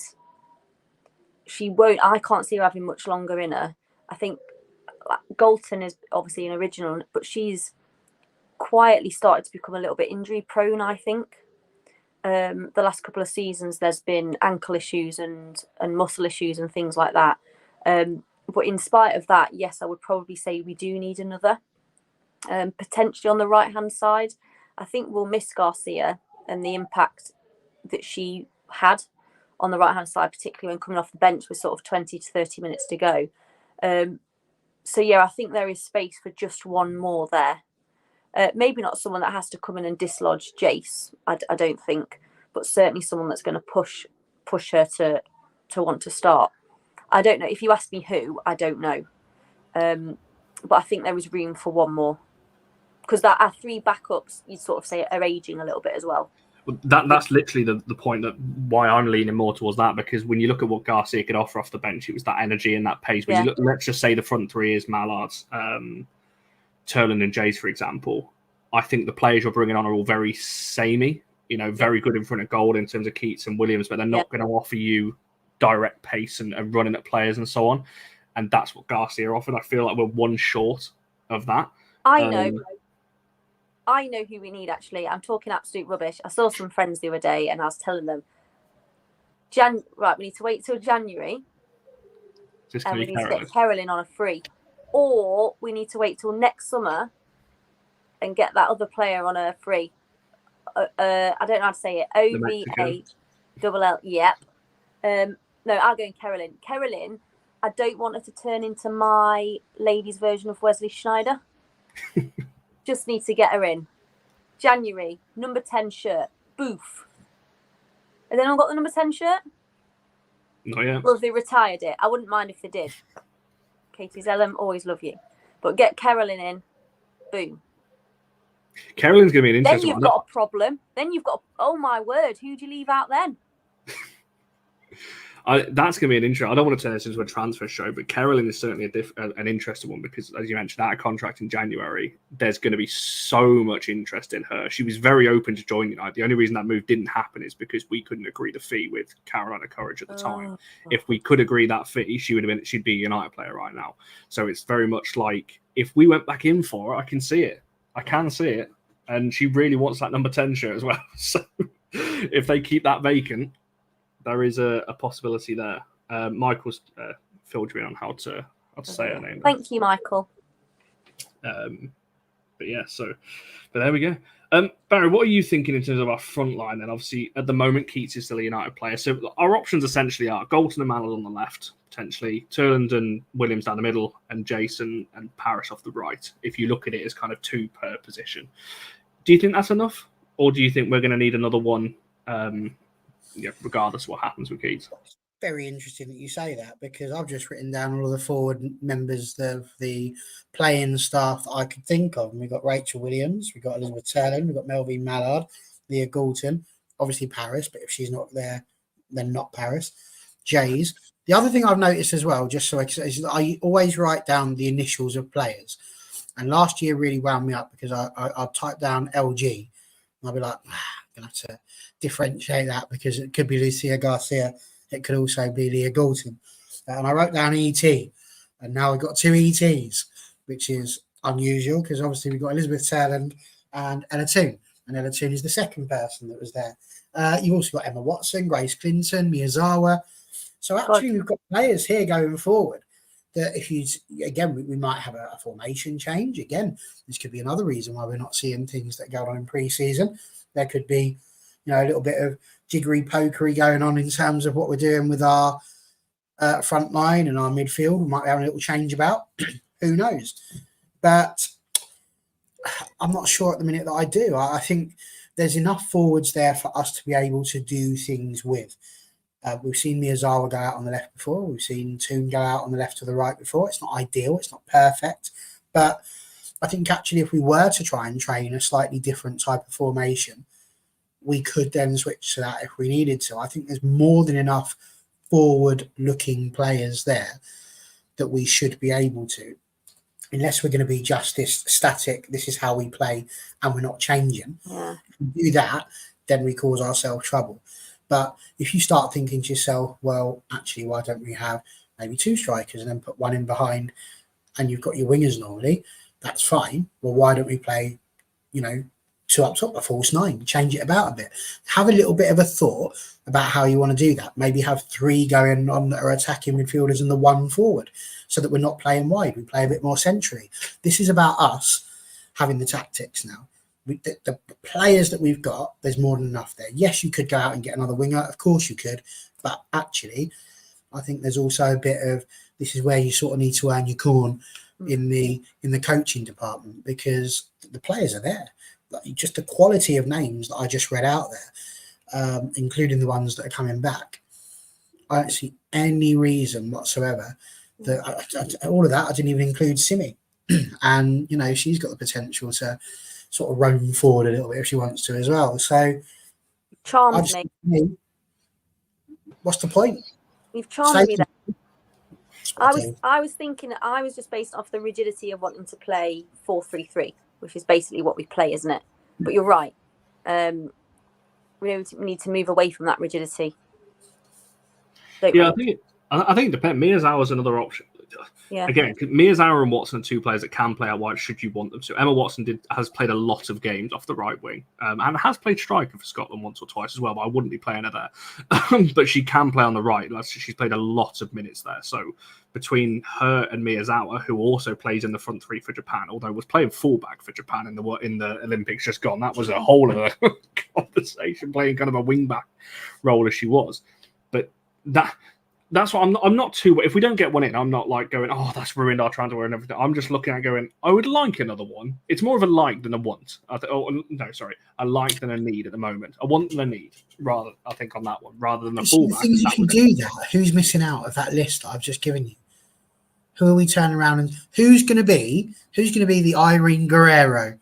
won't. I can't see her having much longer in her. I think Galton is obviously an original, but she's quietly started to become a little bit injury prone, I think. The last couple of seasons there's been ankle issues and muscle issues and things like that. But in spite of that, yes, I would probably say we do need another. Potentially on the right-hand side. I think we'll miss Garcia and the impact that she had on the right-hand side, particularly when coming off the bench with sort of 20 to 30 minutes to go. So, yeah, I think there is space for just one more there. Maybe not someone that has to come in and dislodge Jace, I don't think, but certainly someone that's going to push her to want to start. I don't know. If you ask me who, I don't know. But I think there is room for one more. because that our 3 backups, you'd sort of say, are aging a little bit as well. Well, that's literally the point that why I'm leaning more towards that, because when you look at what Garcia could offer off the bench, it was that energy and that pace. When you look, let's just say the front 3 is Mallard, Turland and Jace, for example. I think the players you're bringing on are all very samey, very good in front of goal in terms of Keats and Williams, but they're not going to offer you direct pace and running at players and so on. And that's what Garcia offered. I feel like we're one short of that. I know who we need, actually. I'm talking absolute rubbish. I saw some friends the other day and I was telling them, we need to wait till January and we need to get Carolyn on a free. Or we need to wait till next summer and get that other player on a free. I don't know how to say it. OVA-LL. Yep. No, I'll go in Carolyn. Carolyn, I don't want her to turn into my ladies' version of Wesley Schneider. Just need to get her in. January, number 10 shirt. Boof. Has anyone got the number 10 shirt? Not yet. Well, if they retired it, I wouldn't mind if they did. Katie Zellum, always love you. But get Carolyn in. Boom. Carolyn's going to be an interesting one. Then you've got a problem. Then you've got, oh my word, who do you leave out then? That's going to be an interesting. I don't want to turn this into a transfer show, but Carolyn is certainly an interesting one because, as you mentioned, out of contract in January, there's going to be so much interest in her. She was very open to join United. The only reason that move didn't happen is because we couldn't agree the fee with Carolina Courage at the time. If we could agree that fee, she'd be a United player right now. So it's very much like if we went back in for her, I can see it. And she really wants that number 10 shirt as well. So if they keep that vacant, there is a possibility there. Michael's filled you in on how to say her name. Thank you, Michael. But there we go. Barry, what are you thinking in terms of our front line? And obviously, at the moment, Keats is still a United player. So our options essentially are Galton and Mallard on the left, potentially, Turland and Williams down the middle, and Jason and Parris off the right, if you look at it as kind of 2 per position. Do you think that's enough? Or do you think we're going to need another one regardless of what happens with Keats? Very interesting that you say that, because I've just written down all of the forward members of the playing staff that I could think of. And we've got Rachel Williams, we've got Elizabeth Turland, we've got Melvin Mallard, Leah Galton, obviously Parris, but if she's not there, then not Parris. Jays. The other thing I've noticed as well, just so I always write down the initials of players. And last year really wound me up because I typed down LG and I'll be like, I'm going to have to differentiate that because it could be Lucia Garcia. It could also be Leah Galton. And I wrote down ET. And now we've got 2 ETs, which is unusual because obviously we've got Elizabeth Turland and Ella Toon. And Ella Toon is the second person that was there. You've also got Emma Watson, Grace Clinton, Miyazawa. So actually we've got players here going forward that we might have a formation change. Again, this could be another reason why we're not seeing things that go on in pre-season. There could be, a little bit of jiggery-pokery going on in terms of what we're doing with our front line and our midfield. We might have a little change about. Who knows? But I'm not sure at the minute that I do. I think there's enough forwards there for us to be able to do things with. We've seen Miyazawa go out on the left before. We've seen Toon go out on the left to the right before. It's not ideal. It's not perfect. But I think actually if we were to try and train a slightly different type of formation, we could then switch to that if we needed to. I think there's more than enough forward-looking players there that we should be able to, unless we're going to be just this static, this is how we play, and we're not changing. Yeah. If we do that, then we cause ourselves trouble. But if you start thinking to yourself, well, actually, why don't we have maybe 2 strikers and then put 1 in behind and you've got your wingers normally, that's fine. Well, why don't we play, 2 up top, a false 9, change it about a bit. Have a little bit of a thought about how you want to do that. Maybe have 3 going on that are attacking midfielders and the 1 forward so that we're not playing wide. We play a bit more centrally. This is about us having the tactics now. The players that we've got, there's more than enough there. Yes, you could go out and get another winger. Of course you could. But actually, I think there's also a bit of this is where you sort of need to earn your corn in the coaching department because the players are there. Like just the quality of names that I just read out there, including the ones that are coming back. I don't see any reason whatsoever that all of that. I didn't even include Simi. And, you know, she's got the potential to sort of roam forward a little bit if she wants to as well. So, Charmed me. What's the point? You've charmed me there. I was thinking, I was just based off the rigidity of wanting to play 4-3-3, which is basically what we play, isn't it? But you're right. We need to move away from that rigidity. I think it depends. Miyazawa is another option. Yeah. Again, Miyazawa and Watson are two players that can play out wide should you want them to. Emma Watson has played a lot of games off the right wing and has played striker for Scotland once or twice as well, but I wouldn't be playing her there. But she can play on the right. She's played a lot of minutes there. So between her and Miyazawa, who also plays in the front three for Japan, although was playing fullback for Japan in the Olympics just gone, that was a whole other conversation, playing kind of a wing back role as she was. But that's what I'm not too. If we don't get one in, I'm not like going, oh, that's ruined our transfer and everything. I'm just looking at going, I would like another one. It's more of a like than a want. A like than a need at the moment. A want than a need, rather. I think on that one, rather than a fullback. The things if you do that, who's missing out of that list that I've just given you? Who are we turning around and who's going to be the Irene Guerrero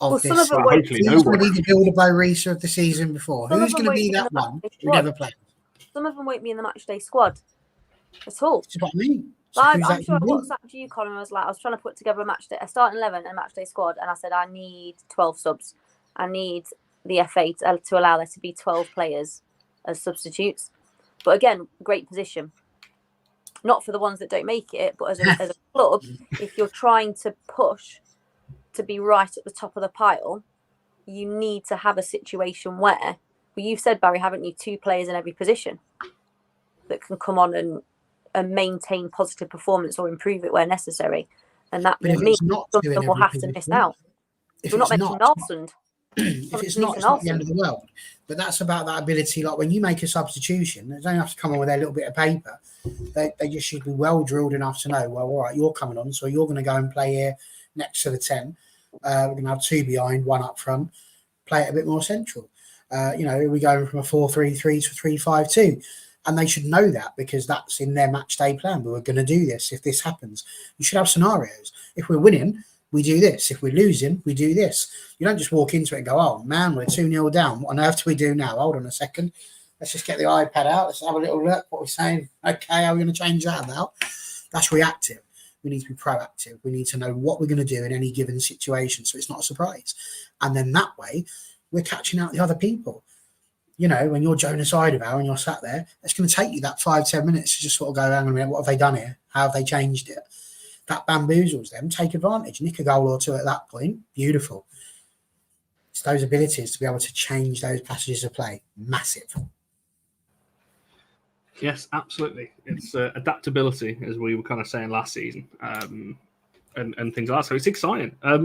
of this? Hopefully, who's going to be the Bilderbo Risa of the season before? Who's going to be that one who never played? Some of them won't be in the matchday squad at all. That's what I mean. So I'm sure I WhatsApped you, Colin. I was trying to put together a starting 11 and matchday squad, and I said I need 12 subs. I need the FA to allow there to be 12 players as substitutes. But again, great position. Not for the ones that don't make it, but as a club, if you're trying to push to be right at the top of the pile, you need to have a situation where. Well, you've said, Barry, haven't you, 2 players in every position that can come on and maintain positive performance or improve it where necessary. And that will mean something will have to miss out. We're not mentioning Arsland. If it's not the end of the world. But that's about that ability. Like when you make a substitution, they don't have to come on with their little bit of paper. They just should be well drilled enough to know, well, all right, you're coming on, so you're going to go and play here next to the 10. We're going to have 2 behind, 1 up front, play it a bit more central. We're going from a 4-3-3 to 3-5-2. And they should know that because that's in their match day plan. We're going to do this. If this happens, you should have scenarios. If we're winning, we do this. If we're losing, we do this. You don't just walk into it and go, oh, man, we're 2-0 down. What on earth do we do now? Hold on a second. Let's just get the iPad out. Let's have a little look. What we're saying. Okay, how are we going to change that about? That's reactive. We need to be proactive. We need to know what we're going to do in any given situation so it's not a surprise. And then that way, we're catching out the other people. You know, when you're Jonas Idavow and you're sat there, it's going to take you that 5-10 minutes to just sort of go, hang on a minute, what have they done here? How have they changed it? That bamboozles them. Take advantage. Nick a goal or 2 at that point. Beautiful. It's those abilities to be able to change those passages of play. Massive. Yes, absolutely. It's adaptability, as we were kind of saying last season. And things like that. So it's exciting. I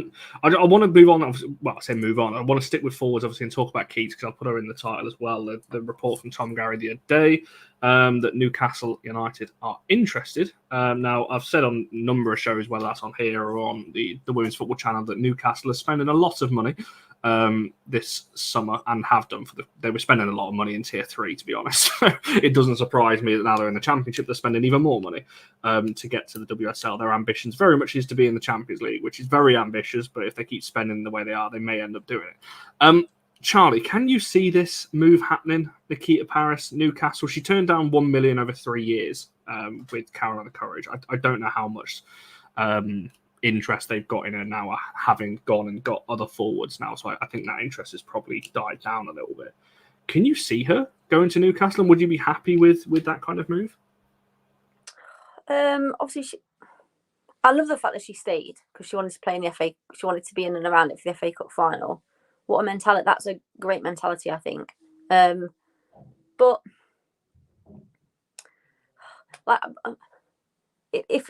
want to move on. Well, I say move on. I want to stick with forwards, obviously, and talk about Keats because I'll put her in the title as well. The report from Tom Gary the other day that Newcastle United are interested. Now, I've said on a number of shows, whether that's on here or on the Women's Football Channel, that Newcastle are spending a lot of money this summer and have done. They were spending a lot of money in Tier 3, to be honest. It doesn't surprise me that now they're in the Championship, they're spending even more money to get to the WSL. Their ambitions very much is to be in the Champions League, which is very ambitious, but if they keep spending the way they are, they may end up doing it. Charlie, can you see this move happening? Nikita Parris, Newcastle. She turned down $1 million over 3 years with Carolina Courage. I don't know how much interest they've got in her now, having gone and got other forwards now. So I think that interest has probably died down a little bit. Can you see her going to Newcastle, and would you be happy with that kind of move? Obviously, I love the fact that she stayed because she wanted to play in the FA. She wanted to be in and around it for the FA Cup final. What a mentality! That's a great mentality, I think. But like, if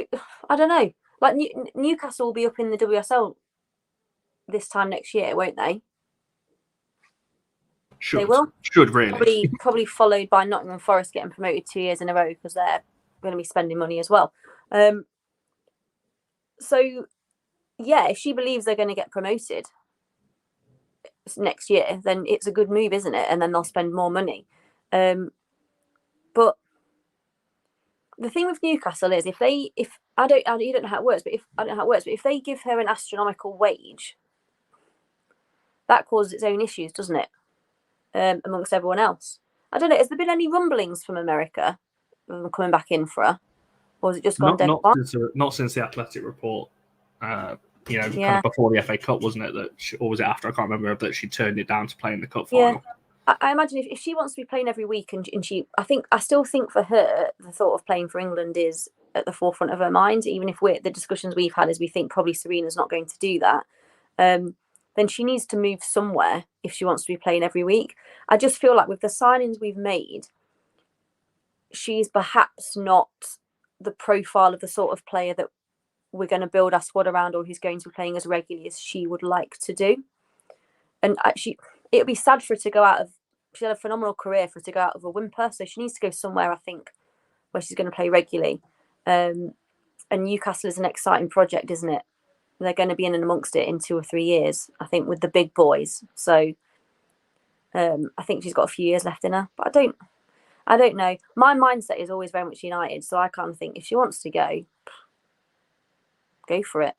I don't know, like Newcastle will be up in the WSL this time next year, won't they? Should. They will. Should really. Probably followed by Nottingham Forest getting promoted 2 years in a row because they're going to be spending money as well. So, yeah, if she believes they're going to get promoted next year, then it's a good move, isn't it? And then they'll spend more money. But the thing with Newcastle is if you don't know how it works, but if they give her an astronomical wage, that causes its own issues, doesn't it? Amongst everyone else. I don't know. Has there been any rumblings from America coming back in for her, or has it just gone dead? Not since the Athletic report. Kind Yeah. of before the FA Cup, wasn't it? Or was it after? I can't remember. That she turned it down to play in the cup final. I imagine if she wants to be playing every week, and I still think for her the thought of playing for England is at the forefront of her mind. Even if the discussions we've had is we think probably Serena's not going to do that, then she needs to move somewhere if she wants to be playing every week. I just feel like with the signings we've made, she's perhaps not the profile of the sort of player that we're going to build our squad around, or who's going to be playing as regularly as she would like to do. And actually, it would be sad for her to go out of. She had a phenomenal career for her to go out of a whimper, so she needs to go somewhere, I think, where she's going to play regularly. And Newcastle is an exciting project, isn't it? They're going to be in and amongst it in 2 or 3 years, I think, with the big boys. So I think she's got a few years left in her, but I don't know. My mindset is always very much United, so I kind of think if she wants to go for it.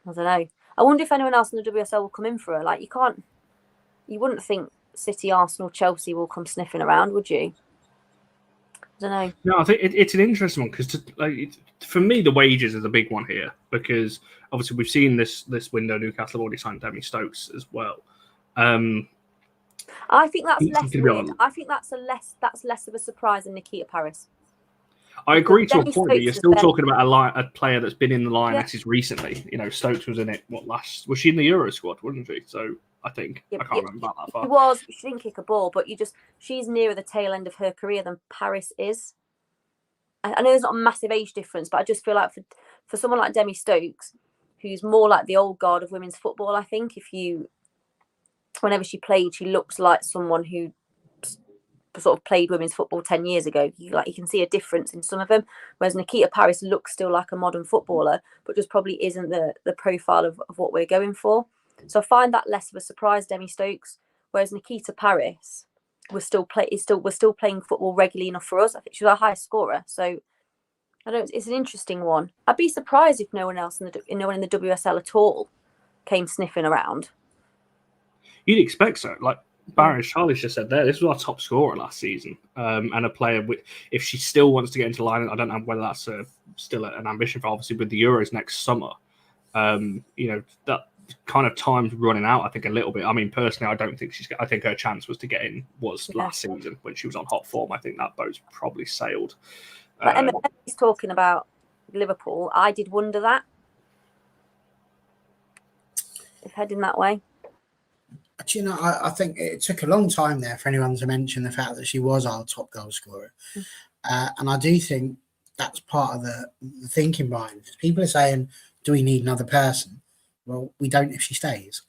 I don't know. I wonder if anyone else in the WSL will come in for her. Like, you wouldn't think City, Arsenal, Chelsea will come sniffing around, would you? I don't know. No, I think it's an interesting one because for me, the wages is a big one here because obviously we've seen this window. Newcastle have already signed Demi Stokes as well. I think that's less weird. I think that's less of a surprise than Nikita Parris. I agree to a point, but you're still talking about a player that's been in the Lionesses recently. Stokes was in it. Was she in the Euro squad, wasn't she? So I think I can't remember about that far. She didn't kick a ball, but she's nearer the tail end of her career than Parris is. I know there's not a massive age difference, but I just feel like for someone like Demi Stokes, who's more like the old guard of women's football, I think whenever she played, she looks like someone who sort of played women's football 10 years ago. You can see a difference in some of them, whereas Nikita Parris looks still like a modern footballer, but just probably isn't the profile of what we're going for. So I find that less of a surprise, Demi Stokes, whereas Nikita Parris we're still playing football regularly enough for us. I think she's our highest scorer, so it's an interesting one. I'd be surprised if no one else in the WSL at all came sniffing around. You'd expect so. Like Charlie's just said there, this was our top scorer last season, and a player if she still wants to get into line, I don't know whether that's still an ambition for obviously with the Euros next summer. That kind of time's running out, I think, a little bit. I mean, personally, I think her chance was to get in last season when she was on hot form. I think that boat's probably sailed. But Emily's talking about Liverpool. I did wonder that if heading that way. But, I think it took a long time there for anyone to mention the fact that she was our top goal scorer. And I do think that's part of the thinking behind it. People are saying, do we need another person? Well, we don't if she stays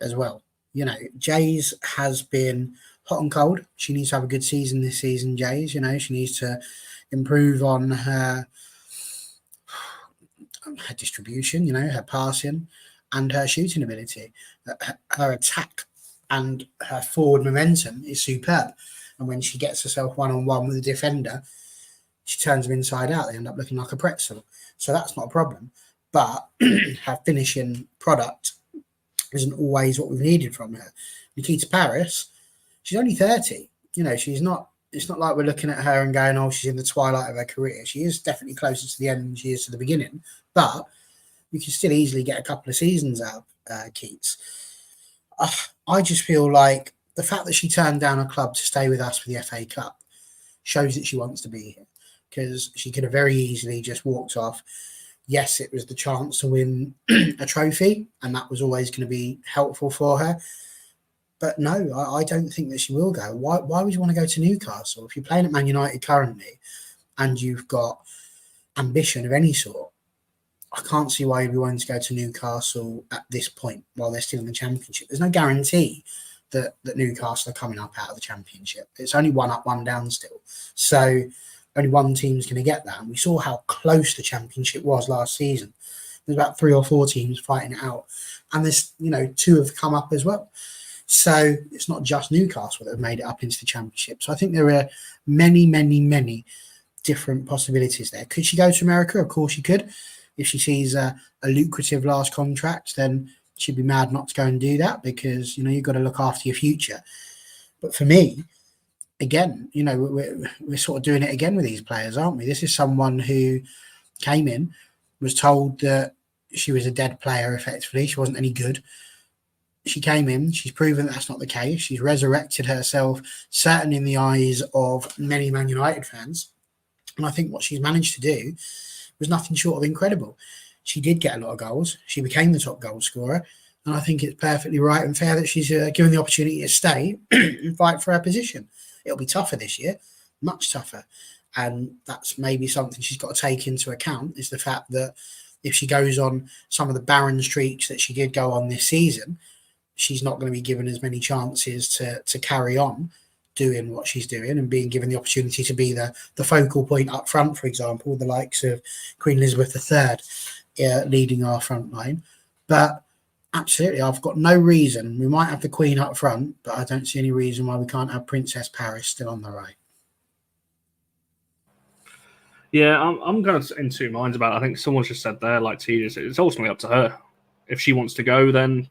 as well. Jays has been hot and cold. She needs to have a good season this season, Jays. She needs to improve on her distribution, her passing and her shooting ability. Her attack and her forward momentum is superb. And when she gets herself one-on-one with a defender, she turns them inside out. They end up looking like a pretzel. So that's not a problem. But her finishing product isn't always what we've needed from her. Nikita Parris, she's only 30. She's not. It's not like we're looking at her and going, "Oh, she's in the twilight of her career." She is definitely closer to the end than she is to the beginning. But we can still easily get a couple of seasons out of Keats. I just feel like the fact that she turned down a club to stay with us for the FA Cup shows that she wants to be here, because she could have very easily just walked off. Yes, it was the chance to win a trophy, and that was always going to be helpful for her. But no, I don't think that she will go. Why would you want to go to Newcastle? If you're playing at Man United currently and you've got ambition of any sort, I can't see why you'd be wanting to go to Newcastle at this point while they're still in the Championship. There's no guarantee that Newcastle are coming up out of the Championship. It's only one up, one down still. So only one team's going to get that. And we saw how close the Championship was last season. There's about 3 or 4 teams fighting it out. And there's, 2 have come up as well. So it's not just Newcastle that have made it up into the Championship. So I think there are many, many, many different possibilities there. Could she go to America? Of course she could. If she sees a lucrative last contract, then she'd be mad not to go and do that, because you've got to look after your future. But for me, again, we're sort of doing it again with these players, aren't we? This is someone who came in, was told that she was a dead player effectively. She wasn't any good. She came in, she's proven that's not the case. She's resurrected herself, certainly in the eyes of many Man United fans. And I think what she's managed to do was nothing short of incredible. She did get a lot of goals. She became the top goal scorer. And I think it's perfectly right and fair that she's given the opportunity to stay and fight for her position. It'll be tougher this year, much tougher. And that's maybe something she's got to take into account, is the fact that if she goes on some of the barren streaks that she did go on this season, she's not going to be given as many chances to carry on doing what she's doing and being given the opportunity to be the focal point up front, for example, the likes of Queen Elizabeth III leading our front line. But absolutely, I've got no reason. We might have the Queen up front, but I don't see any reason why we can't have Princess Parris still on the right. Yeah, I'm kind of in two minds about it. I think someone's just said there, like T just, it's ultimately up to her. If she wants to go, then,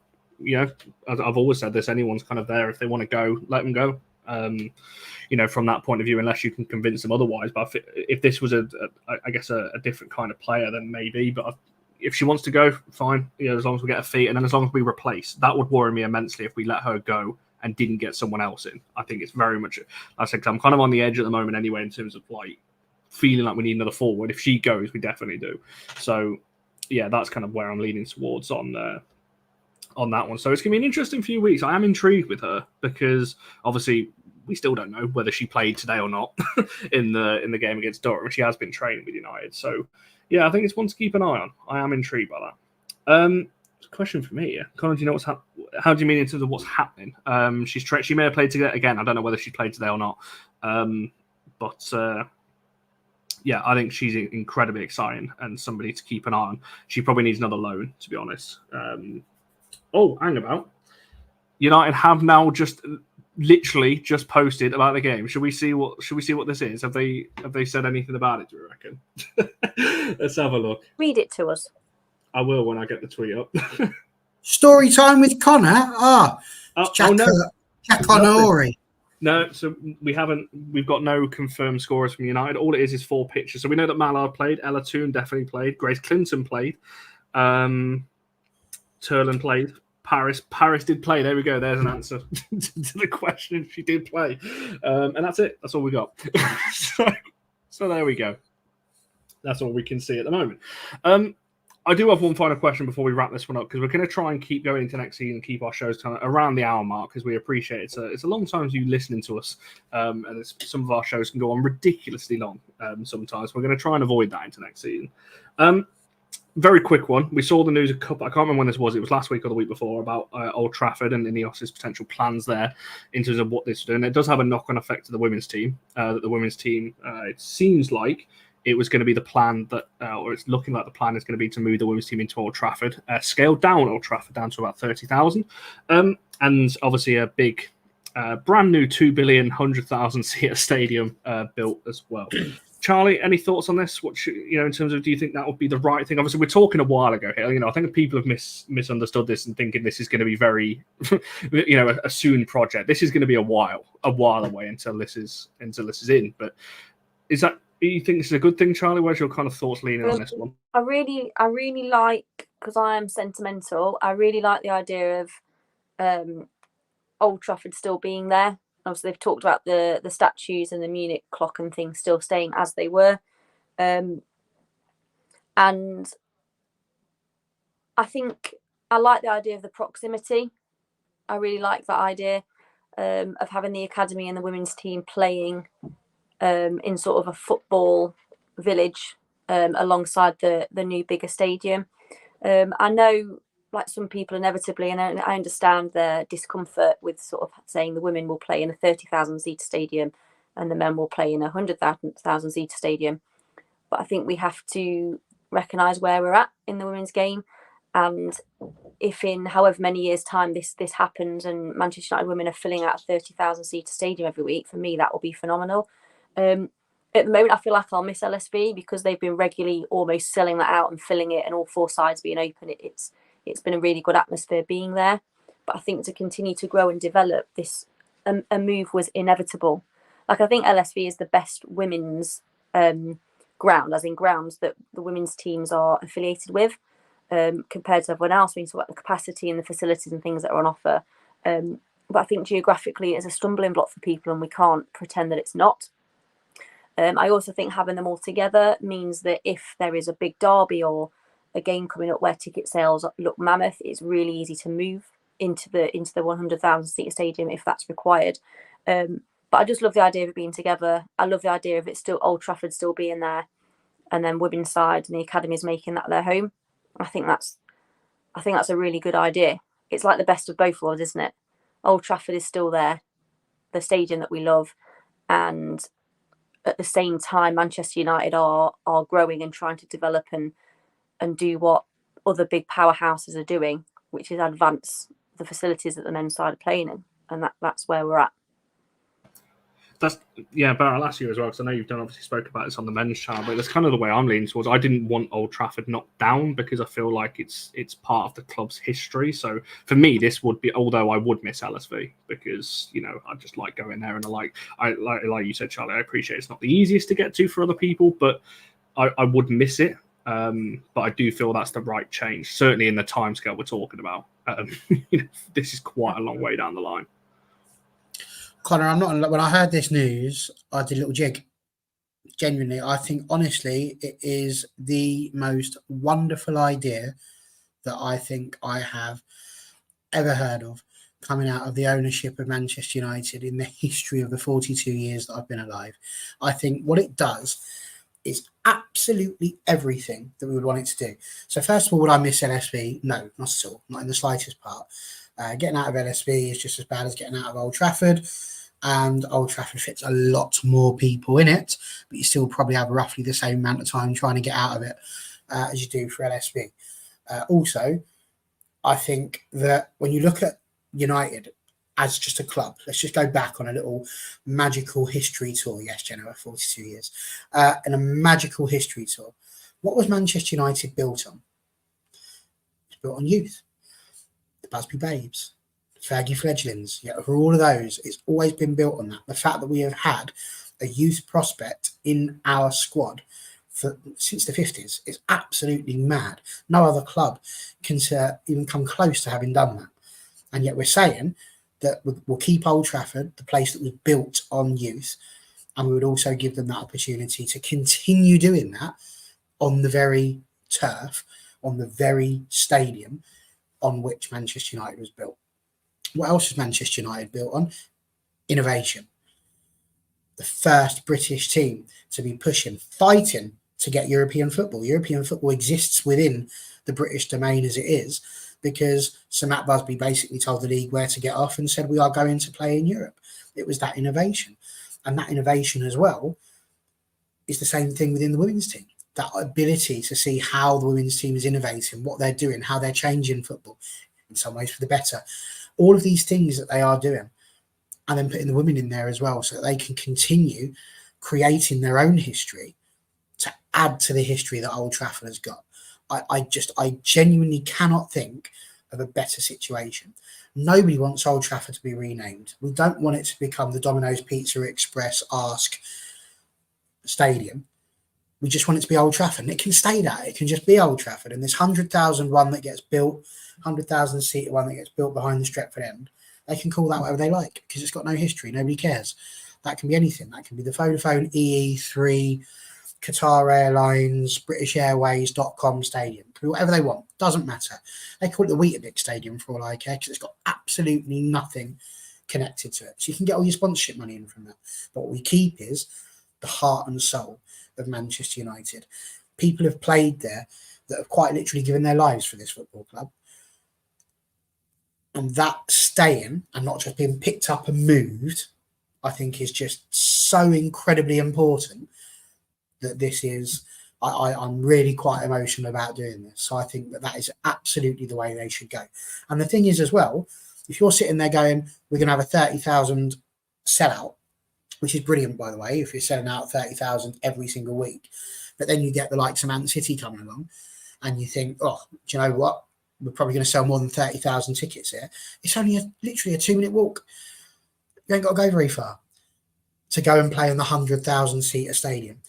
I've always said this, anyone's kind of there. If they want to go, let them go. From that point of view, unless you can convince them otherwise. But if this was a different kind of player, then maybe. But if she wants to go, fine. As long as we get her feet, and then as long as we replace, that would worry me immensely if we let her go and didn't get someone else in. I think it's very much, like I said, 'cause I'm kind of on the edge at the moment anyway, in terms of like feeling like we need another forward. If she goes, we definitely do. So yeah, that's kind of where I'm leaning towards on that one. So it's gonna be an interesting few weeks. I am intrigued with her because obviously we still don't know whether she played today or not in the game against Durham. She has been training with United, so yeah, I think it's one to keep an eye on. I am intrigued by that. Question for me, Connor, do you know how do you mean in terms of what's happening? She may have played today again. I don't know whether she played today or not, but yeah, I think she's incredibly exciting and somebody to keep an eye on. She probably needs another loan, to be honest. Hang about. United have now literally just posted about the game. Should we see what this is? Have they said anything about it, do you reckon? Let's have a look. Read it to us. I will when I get the tweet up. Story time with Connor. Jack Honori. No, so we've got no confirmed scorers from United. All it is 4 pictures. So we know that Mallard played, Ella Toon definitely played, Grace Clinton played, Turlin played, Parris did play. There we go. There's an answer to the question. She did play. And that's it. That's all we got. so there we go. That's all we can see at the moment. I do have one final question before we wrap this one up, because we're going to try and keep going into next season and keep our shows kind of around the hour mark, because we appreciate it. It's a long time you listening to us, and some of our shows can go on ridiculously long sometimes. We're going to try and avoid that into next season. Very quick one. We saw the news I can't remember when this was. It was last week or the week before, about Old Trafford and Ineos's potential plans there in terms of what this is doing. It does have a knock-on effect to the women's team. That the women's team, it seems like it was going to be the plan that, or it's looking like the plan is going to be to move the women's team into Old Trafford, scale down Old Trafford down to about 30,000, and obviously a big, brand new 2 billion 100,000 seater stadium built as well. Charlie, any thoughts on this? What in terms of, do you think that would be the right thing? Obviously, we're talking a while ago here. I think people have misunderstood this and thinking this is going to be very, a soon project. This is going to be a while away until this is in. But do you think this is a good thing, Charlie? Where's your kind of thoughts leaning on this one? I really like, because I am sentimental, I really like the idea of Old Trafford still being there. Obviously, they've talked about the statues and the Munich clock and things still staying as they were. And I think I like the idea of the proximity. I really like that idea of having the academy and the women's team playing in sort of a football village alongside the new bigger stadium. I know, like, some people inevitably, and I understand their discomfort with sort of saying the women will play in a 30,000 seater stadium and the men will play in a 100,000 seater stadium. But I think we have to recognise where we're at in the women's game, and if in however many years' time this happens and Manchester United women are filling out a 30,000 seater stadium every week, for me that will be phenomenal. at the moment, I feel like I'll miss LSV because they've been regularly almost selling that out and filling it, and all 4 sides being open. It's been a really good atmosphere being there. But I think to continue to grow and develop this, a move was inevitable. Like, I think LSV is the best women's ground, as in grounds that the women's teams are affiliated with, compared to everyone else. We talk about the capacity and the facilities and things that are on offer. But I think geographically it's a stumbling block for people, and we can't pretend that it's not. I also think having them all together means that if there is a big derby or a game coming up where ticket sales look mammoth, it's really easy to move into the 100,000 seat stadium if that's required. But I just love the idea of it being together. I love the idea of it still, Old Trafford still being there, and then women's side and the academies making that their home. I think that's a really good idea. It's like the best of both worlds, isn't it? Old Trafford is still there, the stadium that we love, and at the same time, Manchester United are growing and trying to develop and do what other big powerhouses are doing, which is advance the facilities that the men's side are playing in, and that's where we're at. But I'll ask you as well, because I know you've obviously spoke about this on the men's channel, but that's kind of the way I'm leaning towards. I didn't want Old Trafford knocked down because I feel like it's part of the club's history. So for me, this would be, although I would miss LSV because, you know, I just like going there, and like you said, Charlie, I appreciate it's not the easiest to get to for other people, but I would miss it. But I do feel that's the right change, certainly in the timescale we're talking about. This is quite a long way down the line. Connor, when I heard this news, I did a little jig. Genuinely, I think, honestly, it is the most wonderful idea that I think I have ever heard of coming out of the ownership of Manchester United in the history of the 42 years that I've been alive. I think what it does is absolutely everything that we would want it to do. So first of all, would I miss LSV? No, not at all, not in the slightest part. Getting out of LSV is just as bad as getting out of Old Trafford, and Old Trafford fits a lot more people in it, but you still probably have roughly the same amount of time trying to get out of it as you do for LSV. Also, I think that when you look at United as just a club, let's just go back on a little magical history tour. Yes, Gemma, 42 years. And a magical history tour. What was Manchester United built on? It's built on youth. The Busby Babes, the Fergie Fledglings. Yeah, for all of those, it's always been built on that. The fact that we have had a youth prospect in our squad since the 50s is absolutely mad. No other club can even come close to having done that. And yet we're saying that we'll keep Old Trafford, the place that was built on youth, and we would also give them that opportunity to continue doing that on the very turf, on the very stadium on which Manchester United was built. What else is Manchester United built on? Innovation. The first British team to be pushing, fighting to get European football. European football exists within the British domain as it is, because Sir Matt Busby basically told the league where to get off and said, we are going to play in Europe. It was that innovation. And that innovation as well is the same thing within the women's team. That ability to see how the women's team is innovating, what they're doing, how they're changing football, in some ways for the better. All of these things that they are doing, and then putting the women in there as well so that they can continue creating their own history to add to the history that Old Trafford has got. I genuinely cannot think of a better situation. Nobody wants Old Trafford to be renamed. We don't want it to become the Domino's Pizza Express Ask Stadium. We just want it to be Old Trafford, and it can stay that. It can just be Old Trafford. And this 100,000 one that gets built, 100,000 seater one that gets built behind the Stretford end, they can call that whatever they like because it's got no history. Nobody cares. That can be anything. That can be the Vodafone EE3, Qatar Airlines, British Airways.com stadium. It can be whatever they want. Doesn't matter. They call it the Weetabix Stadium for all I care because it's got absolutely nothing connected to it. So you can get all your sponsorship money in from that. But what we keep is the heart and soul of Manchester United. People have played there that have quite literally given their lives for this football club. And that staying and not just being picked up and moved, I think is just so incredibly important that this is, I'm really quite emotional about doing this. So I think that is absolutely the way they should go. And the thing is as well, if you're sitting there going, we're going to have a 30,000 sellout which is brilliant, by the way, if you're selling out 30,000 every single week. But then you get the likes of Man City coming along and you think, oh, do you know what? We're probably going to sell more than 30,000 tickets here. It's only literally a 2-minute walk. You ain't got to go very far to go and play in the 100,000-seater stadium.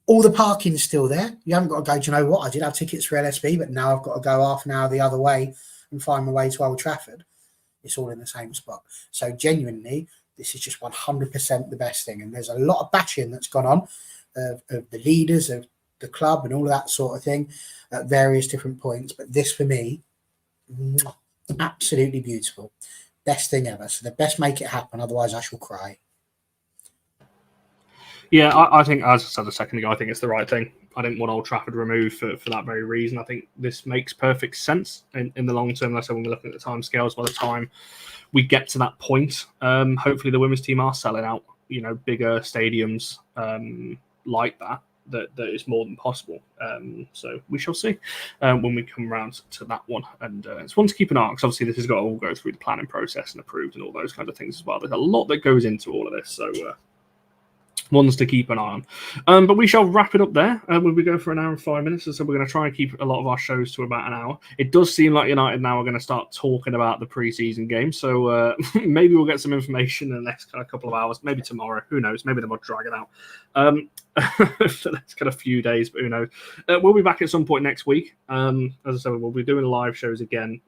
All the parking's still there. You haven't got to go, do you know what? I did have tickets for LSB, but now I've got to go half an hour the other way and find my way to Old Trafford. It's all in the same spot. So genuinely, this is just 100% the best thing. And there's a lot of bashing that's gone on of the leaders of the club and all of that sort of thing at various different points. But this, for me, absolutely beautiful. Best thing ever. So the best make it happen. Otherwise, I shall cry. Yeah, I think, as I said a second ago, I think it's the right thing. I didn't want Old Trafford removed for that very reason. I think this makes perfect sense in the long term. Like I said, when we're looking at the time scales, by the time we get to that point, hopefully the women's team are selling out, bigger stadiums like that is more than possible. So we shall see when we come around to that one. And it's one to keep an eye on, because obviously this has got to all go through the planning process and approved and all those kinds of things as well. There's a lot that goes into all of this. So ones to keep an eye on. But we shall wrap it up there. We'll be going for an hour and 5 minutes, so we're going to try and keep a lot of our shows to about an hour. It does seem like United now are going to start talking about the pre-season game, so maybe we'll get some information in the next kind of couple of hours, maybe tomorrow, who knows, maybe they might drag it out for the next kind of few days, but who knows. We'll be back at some point next week. As I said, we'll be doing live shows again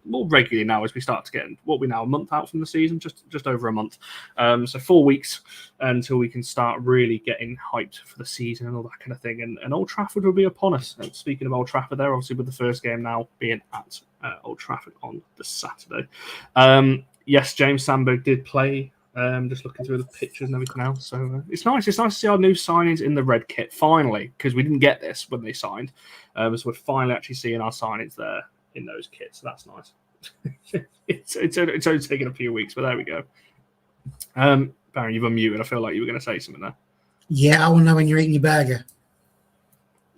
more regularly now as we start to get, what we now, a month out from the season, just over a month. So 4 weeks until we can start really getting hyped for the season and all that kind of thing. And Old Trafford will be upon us. And speaking of Old Trafford there, obviously with the first game now being at Old Trafford on the Saturday. Yes, James Sandberg did play. Just looking through the pictures and everything else. So it's nice. It's nice to see our new signings in the red kit, finally, because we didn't get this when they signed. So we're finally actually seeing our signings there in those kits. So that's nice. it's only taken a few weeks, but there we go. Baron, you've unmuted. I feel like you were going to say something there. Yeah, I want to know when you're eating your burger.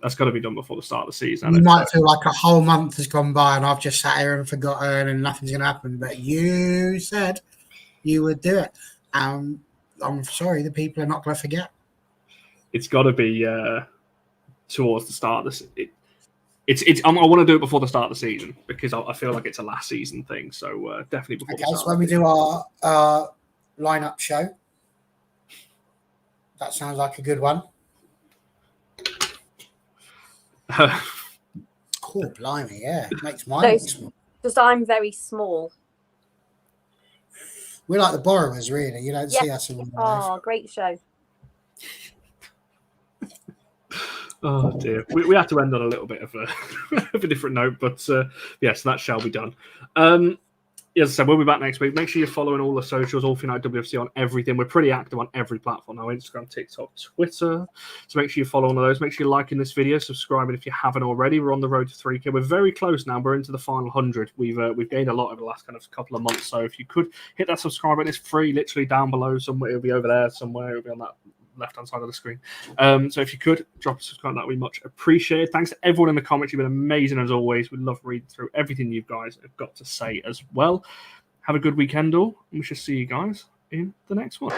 That's got to be done before the start of the season. You might feel like a whole month has gone by and I've just sat here and forgotten and nothing's going to happen. But you said you would do it. I'm sorry, the people are not going to forget. It's got to be towards the start of the season. I want to do it before the start of the season because I feel like it's a last season thing. So definitely before the start. Okay, so when we do our lineup show, that sounds like a good one. Oh, blimey, yeah. It makes mine look small. Because I'm very small. We're like the borrowers, really. You don't see us in real life. Oh, great show. Oh, dear. We have to end on a little bit of a different note, but yes, that shall be done. As I said, we'll be back next week. Make sure you're following all the socials, All for United WFC on everything. We're pretty active on every platform now, Instagram, TikTok, Twitter. So make sure you follow all of those. Make sure you're liking this video, subscribing if you haven't already. We're on the road to 3K. We're very close now. We're into the final 100. We've gained a lot over the last kind of couple of months. So if you could hit that subscribe button, it's free, literally down below somewhere. It'll be over there somewhere. It'll be on that left-hand side of the screen. So if you could drop a subscribe, that would be much appreciated. Thanks to everyone in the comments. You've been amazing as always. We love reading through everything you guys have got to say as well. Have a good weekend all, and we shall see you guys in the next one.